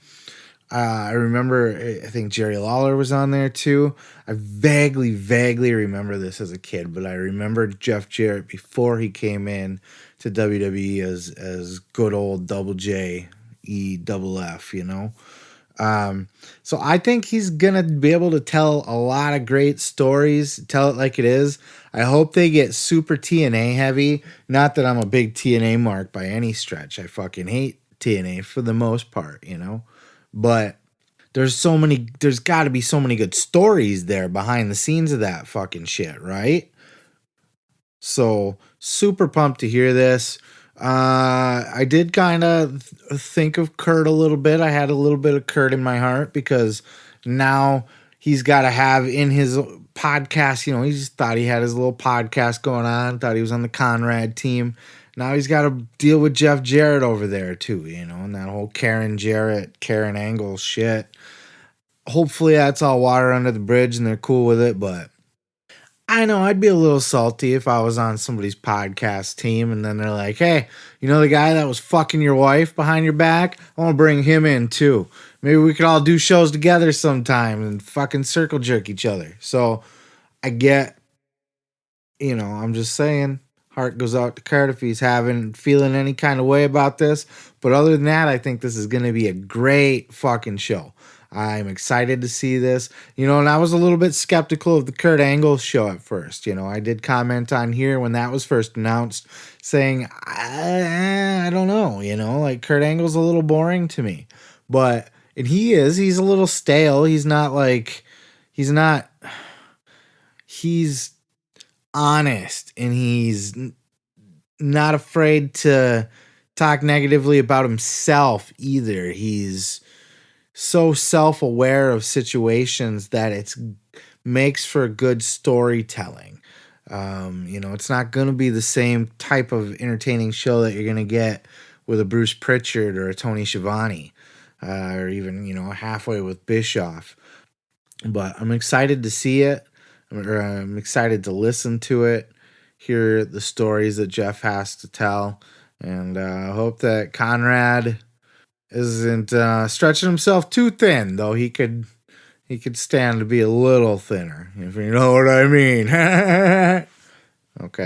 I remember, I think Jerry Lawler was on there too. I vaguely remember this as a kid, but I remember Jeff Jarrett before he came in to WWE as good old Double J EFF, So I think he's going to be able to tell a lot of great stories, tell it like it is. I hope they get super TNA heavy. Not that I'm a big TNA mark by any stretch. I fucking hate TNA for the most part, But there's got to be so many good stories there behind the scenes of that fucking shit, right? So super pumped to hear this. I did kind of think of Kurt a little bit. I had a little bit of Kurt in my heart because now he's got to have in his podcast, he just thought he had his little podcast going on, thought he was on the Conrad team. Now he's got to deal with Jeff Jarrett over there too, and that whole Karen Angle shit. Hopefully that's all water under the bridge and they're cool with it, but I know I'd be a little salty if I was on somebody's podcast team and then they're like, hey, the guy that was fucking your wife behind your back? I want to bring him in too. Maybe we could all do shows together sometime and fucking circle jerk each other. So I get, I'm just saying, heart goes out to Kurt if he's feeling any kind of way about this. But other than that, I think this is going to be a great fucking show. I'm excited to see this, and I was a little bit skeptical of the Kurt Angle show at first. I did comment on here when that was first announced saying, I don't know, like Kurt Angle's a little boring to me, and he's a little stale. He's honest and he's not afraid to talk negatively about himself either. He's so self-aware of situations that it makes for good storytelling. It's not going to be the same type of entertaining show that you're going to get with a Bruce Pritchard or a Tony Schiavone, or even, halfway with Bischoff. But I'm excited to see it. I'm excited to listen to it, hear the stories that Jeff has to tell, and I hope that Conrad isn't stretching himself too thin, though he could He could stand to be a little thinner, if you know what I mean. Okay,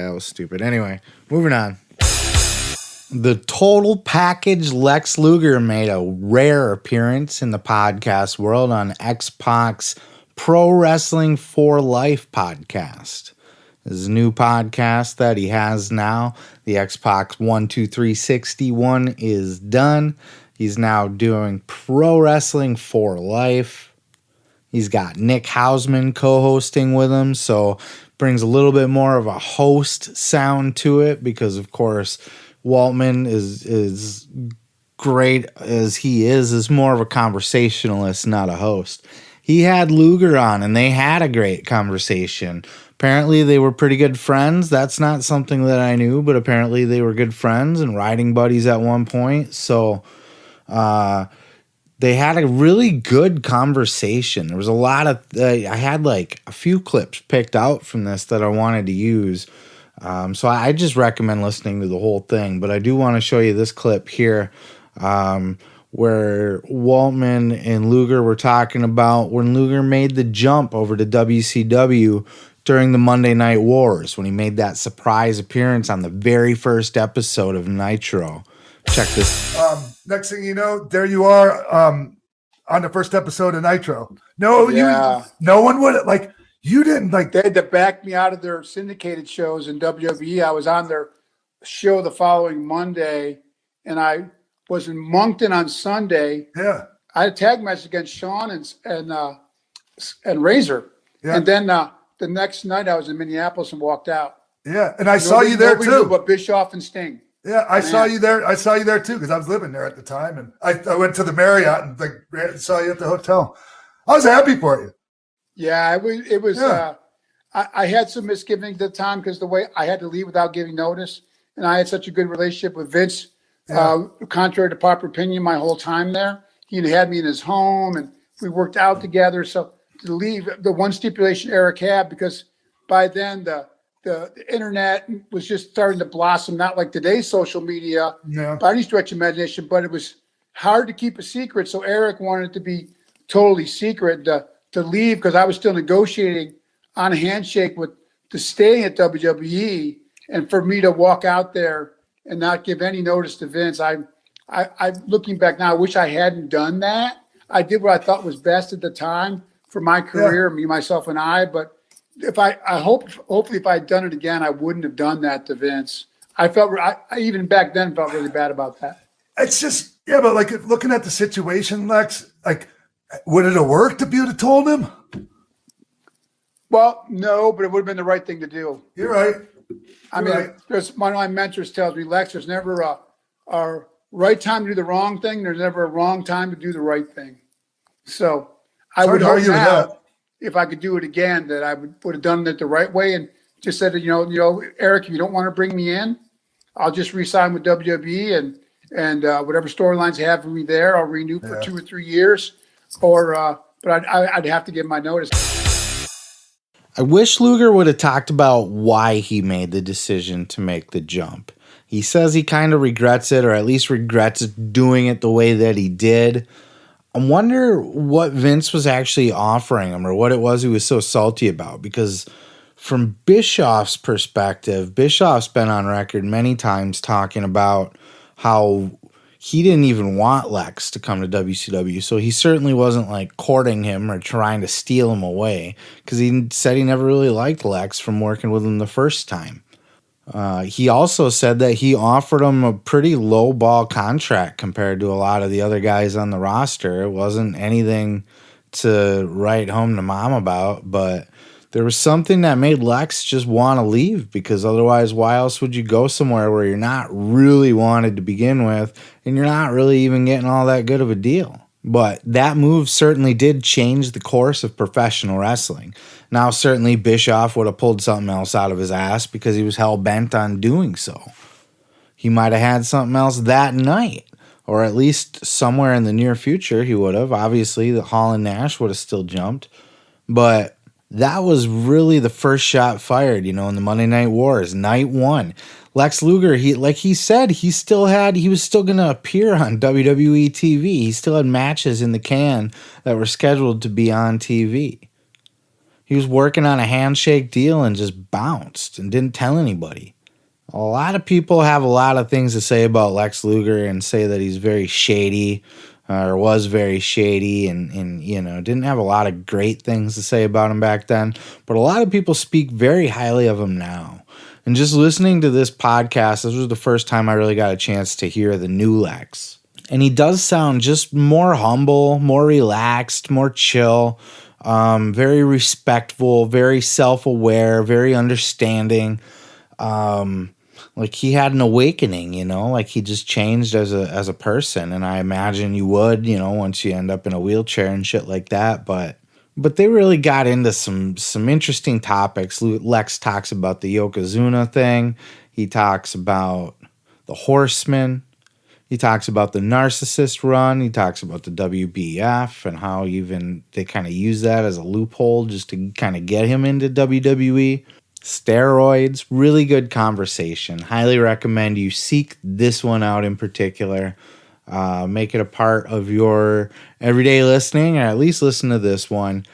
that was stupid. Anyway, moving on. The Total Package Lex Luger made a rare appearance in the podcast world on X-Pac's Pro Wrestling for Life podcast. His new podcast that he has now, the X-Pac 12361, is done. He's now doing Pro Wrestling for Life. He's got Nick Hausman co-hosting with him, so brings a little bit more of a host sound to it because, of course, Waltman is great as he is more of a conversationalist, not a host. He had Luger on, and they had a great conversation. Apparently, they were pretty good friends. That's not something that I knew, but apparently they were good friends and riding buddies at one point. So they had a really good conversation. There was a lot of I had like a few clips picked out from this that I wanted to use. So I just recommend listening to the whole thing. But I do want to show you this clip here where Waltman and Luger were talking about when Luger made the jump over to WCW during the Monday Night Wars, when he made that surprise appearance on the very first episode of Nitro. Check this. Next thing you know, there you are on the first episode of Nitro. No, no one would like. You didn't like. They had to back me out of their syndicated shows in WWE. I was on their show the following Monday, and I was in Moncton on Sunday. Yeah, I had a tag match against Sean and Razor, and then the next night I was in Minneapolis and walked out. Yeah, and I saw you there too. But Bischoff and Sting. Yeah, I saw you there. I saw you there too because I was living there at the time, and I went to the Marriott and saw you at the hotel. I was happy for you. Yeah, it was. Yeah. I had some misgivings at the time because the way I had to leave without giving notice, and I had such a good relationship with Vince. Contrary to popular opinion, my whole time there, he had me in his home, and we worked out together. So to leave, the one stipulation Eric had, because by then the internet was just starting to blossom, not like today's social media by any stretch of imagination, but it was hard to keep a secret. So Eric wanted it to be totally secret to leave, because I was still negotiating on a handshake to stay at WWE, and for me to walk out there and not give any notice to Vince. I looking back now, I wish I hadn't done that. I did what I thought was best at the time for my career, me, myself, and I. But hopefully if I'd done it again, I wouldn't have done that to Vince. I even back then felt really bad about that. It's just, but like looking at the situation, Lex, like, would it have worked if you'd have told him? Well, no, but it would have been the right thing to do. You're right. I mean, one of my mentors tells me, Lex, there's never a right time to do the wrong thing. There's never a wrong time to do the right thing. So I would hope now, if I could do it again, that I would have done it the right way and just said, Eric, if you don't want to bring me in, I'll just re-sign with WWE and whatever storylines you have for me there, I'll renew for 2 or 3 years. But I'd have to give my notice. I wish Luger would have talked about why he made the decision to make the jump. He says he kind of regrets it, or at least regrets doing it the way that he did. I wonder what Vince was actually offering him, or what it was he was so salty about, because from Bischoff's perspective, Bischoff's been on record many times talking about how he didn't even want Lex to come to WCW, so he certainly wasn't like courting him or trying to steal him away, because he said he never really liked Lex from working with him the first time. He also said that he offered him a pretty low ball contract compared to a lot of the other guys on the roster. It wasn't anything to write home to mom about, but there was something that made Lex just want to leave, because otherwise, why else would you go somewhere where you're not really wanted to begin with and you're not really even getting all that good of a deal? But that move certainly did change the course of professional wrestling. Now, certainly Bischoff would have pulled something else out of his ass because he was hell-bent on doing so. He might have had something else that night, or at least somewhere in the near future he would have. Obviously, the Hall and Nash would have still jumped, but that was really the first shot fired, in the Monday Night Wars, night one. Lex Luger, he was still going to appear on WWE TV. He still had matches in the can that were scheduled to be on TV. He was working on a handshake deal and just bounced and didn't tell anybody. A lot of people have a lot of things to say about Lex Luger and say that he's very shady or was very shady and didn't have a lot of great things to say about him back then. But a lot of people speak very highly of him now. And just listening to this podcast, this was the first time I really got a chance to hear the new Lex. And he does sound just more humble, more relaxed, more chill, very respectful, very self-aware, very understanding. Like he had an awakening, like he just changed as a person. And I imagine you would, once you end up in a wheelchair and shit like that. But they really got into some interesting topics. Lex talks about the Yokozuna thing. He talks about the Horsemen. He talks about the Narcissist run. He talks about the WBF and how even they kind of use that as a loophole just to kind of get him into WWE. Steroids, really good conversation. Highly recommend you seek this one out in particular. Make it a part of your everyday listening, or at least listen to this one.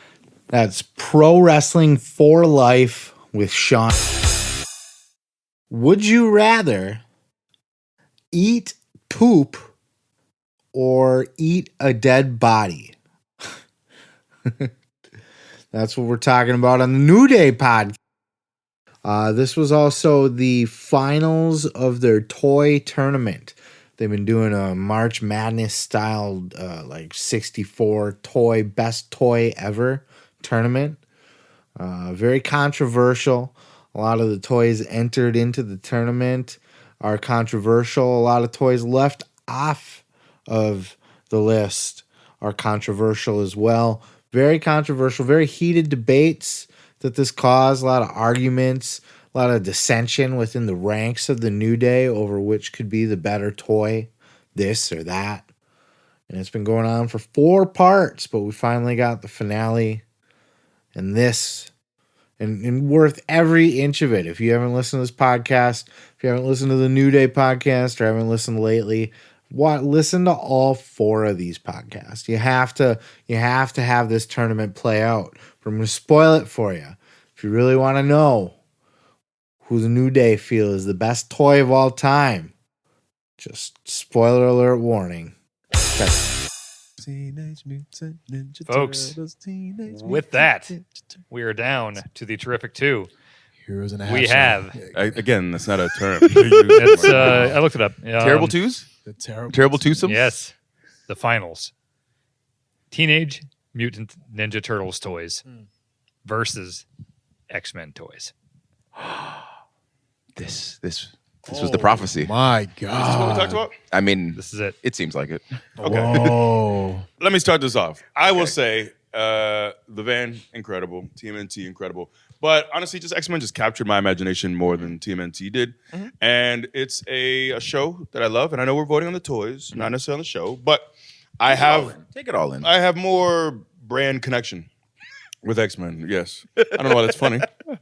That's Pro Wrestling for Life with Sean. Would you rather eat poop or eat a dead body? That's what we're talking about on the New Day podcast. This was also the finals of their toy tournament. They've been doing a March Madness style, 64 toy, best toy ever tournament. Very controversial. A lot of the toys entered into the tournament are controversial. A lot of toys left off of the list are controversial as well. Very controversial, very heated debates that this caused. A lot of arguments, a lot of dissension within the ranks of the New Day over which could be the better toy, this or that. And it's been going on for 4 parts, but we finally got the finale. And this, and worth every inch of it. If you haven't listened to this podcast, if you haven't listened to the New Day podcast or haven't listened lately, listen to all 4 of these podcasts. You have to have this tournament play out. I'm going to spoil it for you. If you really want to know who the New Day feel is the best toy of all time, just spoiler alert warning. Folks, with that, we are down to the terrific 2. Heroes and a half. We have again. That's not a term. That's I looked it up. Terrible twos. The terrible twosomes. Yes, the finals. Teenage Mutant Ninja Turtles toys versus X-Men toys. This was the prophecy. My God. Is this what we talked about? I mean, this is it. It seems like it. Okay. Whoa. Let me start this off. I will say the Van, incredible. TMNT, incredible. But honestly, just X-Men just captured my imagination more than TMNT did. Mm-hmm. And it's a show that I love. And I know we're voting on the toys, not necessarily on the show. But Take it all in. I have more brand connection with X-Men, yes. I don't know why that's funny. I don't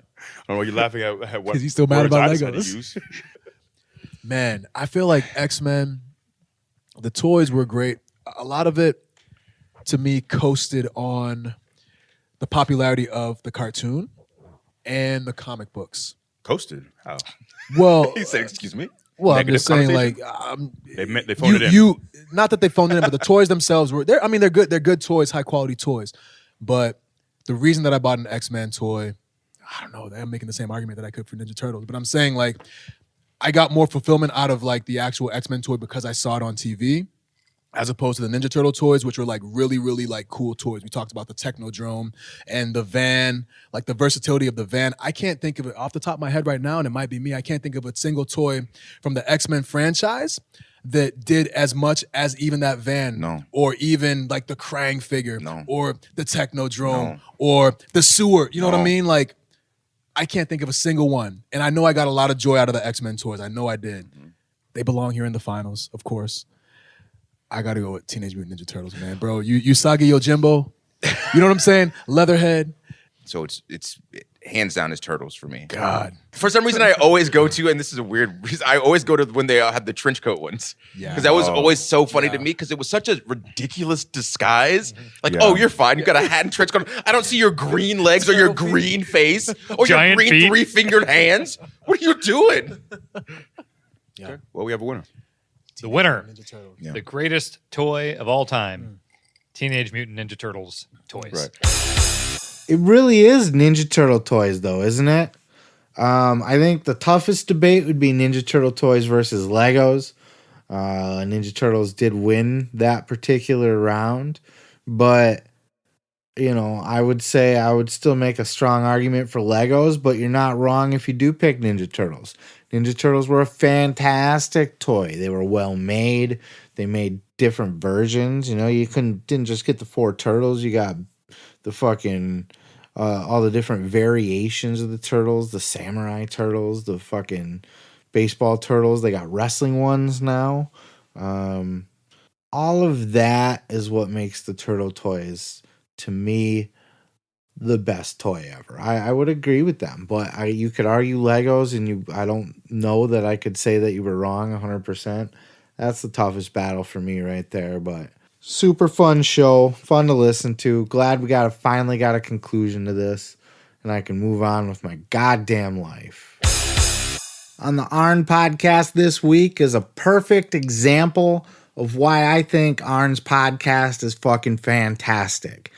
know why you're laughing at what because he's still mad about I decided to Legos. use. Man, I feel like X-Men, the toys were great. A lot of it, to me, coasted on the popularity of the cartoon and the comic books. Coasted? How? Well, he said, excuse me? Well, I'm just saying, like, they phoned it in. Not that they phoned it in, but the toys themselves were there. I mean, they're good. They're good toys, high quality toys. But the reason that I bought an X-Men toy, I don't know. I'm making the same argument that I could for Ninja Turtles, but I'm saying, like, I got more fulfillment out of like the actual X-Men toy because I saw it on TV, as opposed to the Ninja Turtle toys, which were like really, really like cool toys. We talked about the Technodrome and the van, like the versatility of the van. I can't think of it off the top of my head right now, and it might be me. I can't think of a single toy from the X-Men franchise that did as much as even that van. No. Or even like the Krang figure. No. Or the Technodrome. No. Or the sewer. You know No. what I mean? Like, I can't think of a single one. And I know I got a lot of joy out of the X-Men toys. I know I did. Mm-hmm. They belong here in the finals, of course. I got to go with Teenage Mutant Ninja Turtles, man. Bro, Usagi Yojimbo, you know what I'm saying? Leatherhead. So it's hands down is Turtles for me. God. For some reason, I always go to, and this is a weird reason, I always go to when they had the trench coat ones. Yeah. Because that was always so funny to me because it was such a ridiculous disguise. Like, Yeah. oh, you're fine. You got a hat and trench coat. I don't see your green legs or your green face or Giant your green feet. three-fingered hands. What are you doing? Okay. Well, we have a winner. The winner, Ninja Turtles. Yeah. the greatest toy of all time, Teenage Mutant Ninja Turtles toys. Right. It really is Ninja Turtle toys, though, isn't it? I think the toughest debate would be Ninja Turtle toys versus Legos. Ninja Turtles did win that particular round, but I would say I would still make a strong argument for Legos, but you're not wrong if you do pick Ninja Turtles. Ninja Turtles were a fantastic toy. They were well made. They made different versions. You didn't just get the 4 turtles. You got the fucking all the different variations of the turtles, the samurai turtles, the fucking baseball turtles. They got wrestling ones now. All of that is what makes the turtle toys, to me, the best toy ever. I would agree with them, but you could argue Legos, and I don't know that I could say that you were wrong 100%. That's the toughest battle for me right there, but super fun show, fun to listen to. Glad we finally got a conclusion to this, and I can move on with my goddamn life. On the Arn podcast this week is a perfect example of why I think Arn's podcast is fucking fantastic.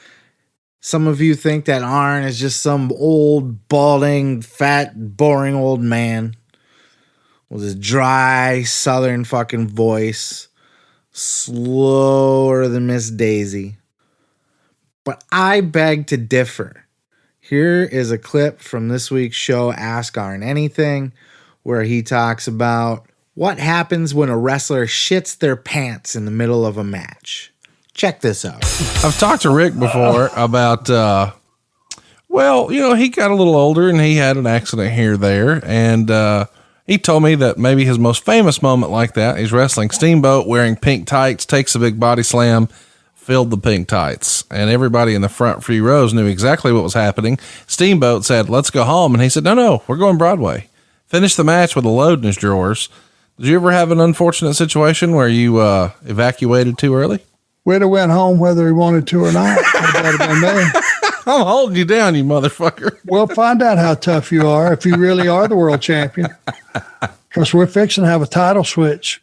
Some of you think that Arn is just some old, balding, fat, boring old man with his dry, southern fucking voice, slower than Miss Daisy. But I beg to differ. Here is a clip from this week's show, Ask Arn Anything, where he talks about what happens when a wrestler shits their pants in the middle of a match. Check this out. I've talked to Rick before about, he got a little older and he had an accident here or there. And he told me that maybe his most famous moment like that, he's wrestling Steamboat wearing pink tights, takes a big body slam, filled the pink tights. And everybody in the front few rows knew exactly what was happening. Steamboat said, "Let's go home." And he said, No, we're going Broadway. Finished the match with a load in his drawers. Did you ever have an unfortunate situation where you evacuated too early? We'd have went home whether he wanted to or not. That'd have been me. I'm holding you down, you motherfucker. We'll find out how tough you are if you really are the world champion. Because we're fixing to have a title switch.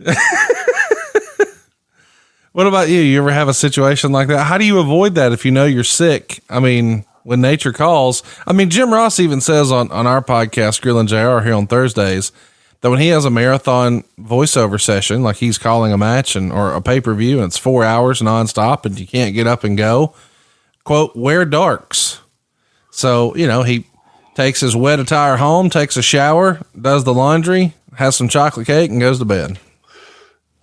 What about you? You ever have a situation like that? How do you avoid that if you know you're sick? I mean, when nature calls. I mean, Jim Ross even says on our podcast, Grilling JR, here on Thursdays, that when he has a marathon voiceover session, like he's calling a match or a pay-per-view, and it's 4 hours nonstop and you can't get up and go, quote, wear darks. So, he takes his wet attire home, takes a shower, does the laundry, has some chocolate cake, and goes to bed.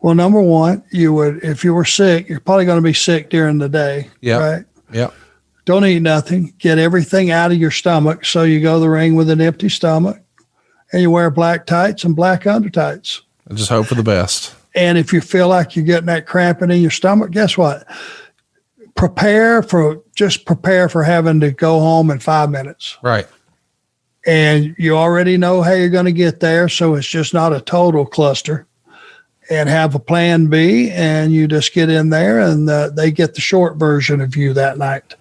Well, number one, if you were sick, you're probably going to be sick during the day. Yeah. Right? Yep. Don't eat nothing. Get everything out of your stomach. So you go to the ring with an empty stomach. And you wear black tights and black undertights. I just hope for the best. And if you feel like you're getting that cramping in your stomach, guess what? Prepare for having to go home in 5 minutes. Right. And you already know how you're going to get there. So it's just not a total cluster. And have a plan B, and you just get in there and they get the short version of you that night.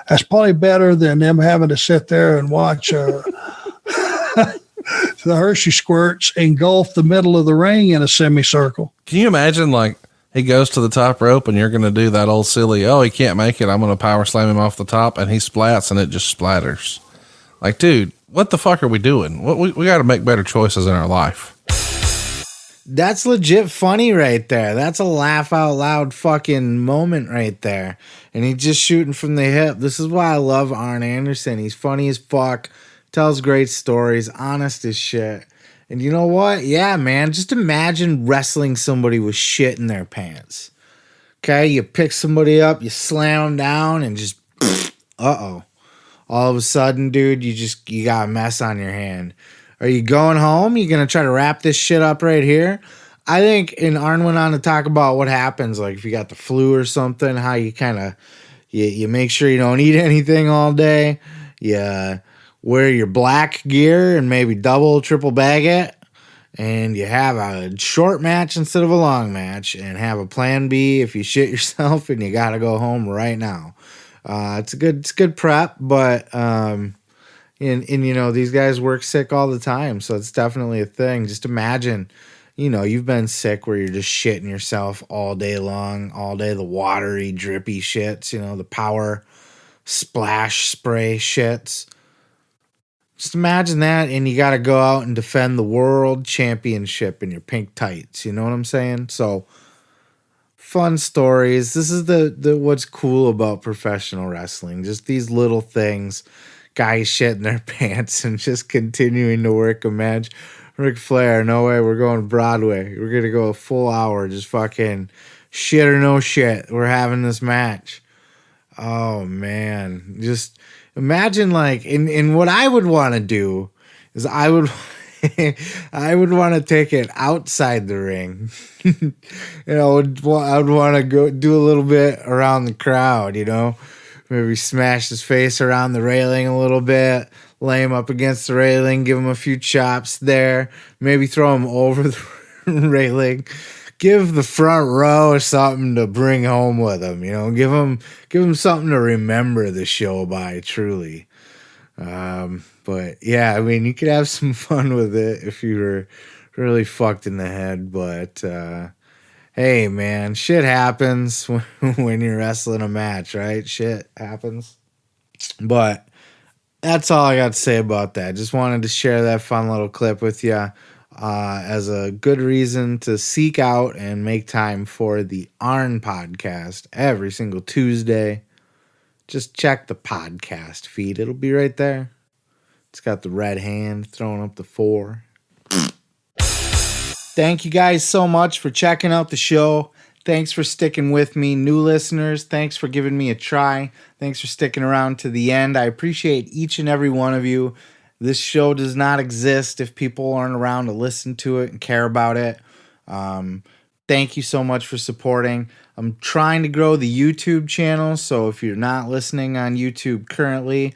That's probably better than them having to sit there and watch the Hershey squirts engulf the middle of the ring in a semicircle. Can you imagine, like, he goes to the top rope and you're going to do that old silly, he can't make it, I'm going to power slam him off the top, and he splats and it just splatters. Like, dude, what the fuck are we doing? We got to make better choices in our life. That's legit funny right there. That's a laugh out loud fucking moment right there. And he's just shooting from the hip. This is why I love Arn Anderson. He's funny as fuck. Tells great stories, honest as shit. And you know what? Yeah, man, just imagine wrestling somebody with shit in their pants. Okay, you pick somebody up, you slam them down, and just, all of a sudden, dude, you got a mess on your hand. Are you going home? You gonna try to wrap this shit up right here? I think, and Arn went on to talk about what happens, like if you got the flu or something, how you kind of, you make sure you don't eat anything all day. Yeah. wear your black gear and maybe double, triple bag it, and you have a short match instead of a long match, and have a plan B if you shit yourself and you got to go home right now. It's good prep, but and you know, these guys work sick all the time, so it's definitely a thing. Just imagine, you know, you've been sick where you're just shitting yourself all day long, all day, the watery, drippy shits, you know, the power splash spray shits. Just imagine that, and you got to go out and defend the world championship in your pink tights. You know what I'm saying? So, fun stories. This is the what's cool about professional wrestling. Just these little things. Guys shitting their pants and just continuing to work a match. Ric Flair, no way, we're going Broadway. We're going to go a full hour, just fucking shit or no shit. We're having this match. Oh, man. Just imagine, like, and what I would want to do is I would want to take it outside the ring. You know, I would want to go do a little bit around the crowd, you know. Maybe smash his face around the railing a little bit, lay him up against the railing, give him a few chops there, maybe throw him over the railing, give the front row something to bring home with him, you know, give him something to remember the show by, truly. But yeah, I mean, you could have some fun with it if you were really fucked in the head, but hey, man, shit happens when you're wrestling a match, right? Shit happens. But that's all I got to say about that. Just wanted to share that fun little clip with you as a good reason to seek out and make time for the ARN podcast every single Tuesday. Just check the podcast feed. It'll be right there. It's got the red hand throwing up the 4. Thank you guys so much for checking out the show. Thanks for sticking with me. New listeners, thanks for giving me a try. Thanks for sticking around to the end. I appreciate each and every one of you. This show does not exist if people aren't around to listen to it and care about it. Thank you so much for supporting. I'm trying to grow the YouTube channel, so if you're not listening on YouTube currently,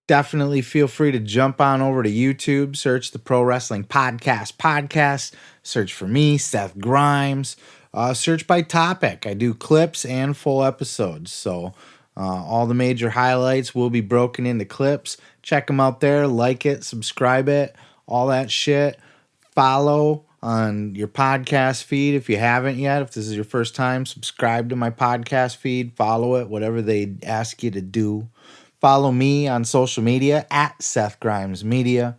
definitely feel free to jump on over to YouTube, search the Pro Wrestling Podcast, search for me, Seth Grimes, search by topic. I do clips and full episodes, so all the major highlights will be broken into clips. Check them out there, like it, subscribe it, all that shit. Follow on your podcast feed if you haven't yet. If this is your first time, subscribe to my podcast feed, follow it, whatever they ask you to do. Follow me on social media at Seth Grimes Media.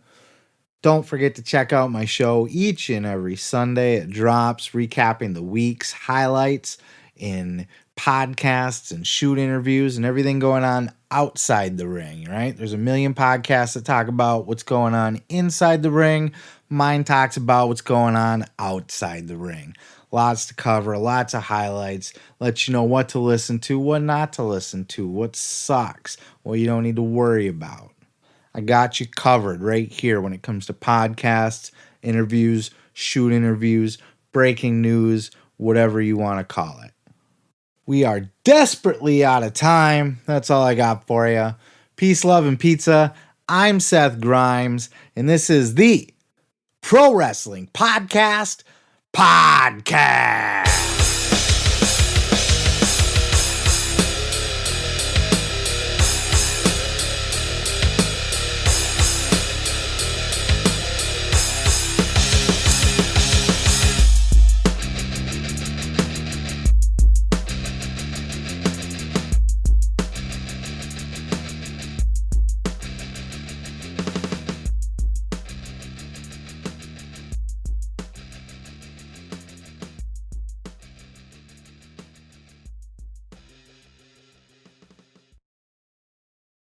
Don't forget to check out my show each and every Sunday. It drops, recapping the week's highlights in podcasts and shoot interviews and everything going on outside the ring, right? There's a million podcasts that talk about what's going on inside the ring. Mine talks about what's going on outside the ring. Lots to cover, lots of highlights, let you know what to listen to, what not to listen to, what sucks, what you don't need to worry about. I got you covered right here when it comes to podcasts, interviews, shoot interviews, breaking news, whatever you want to call it. We are desperately out of time. That's all I got for you. Peace, love, and pizza. I'm Seth Grimes, and this is the Pro Wrestling Podcast.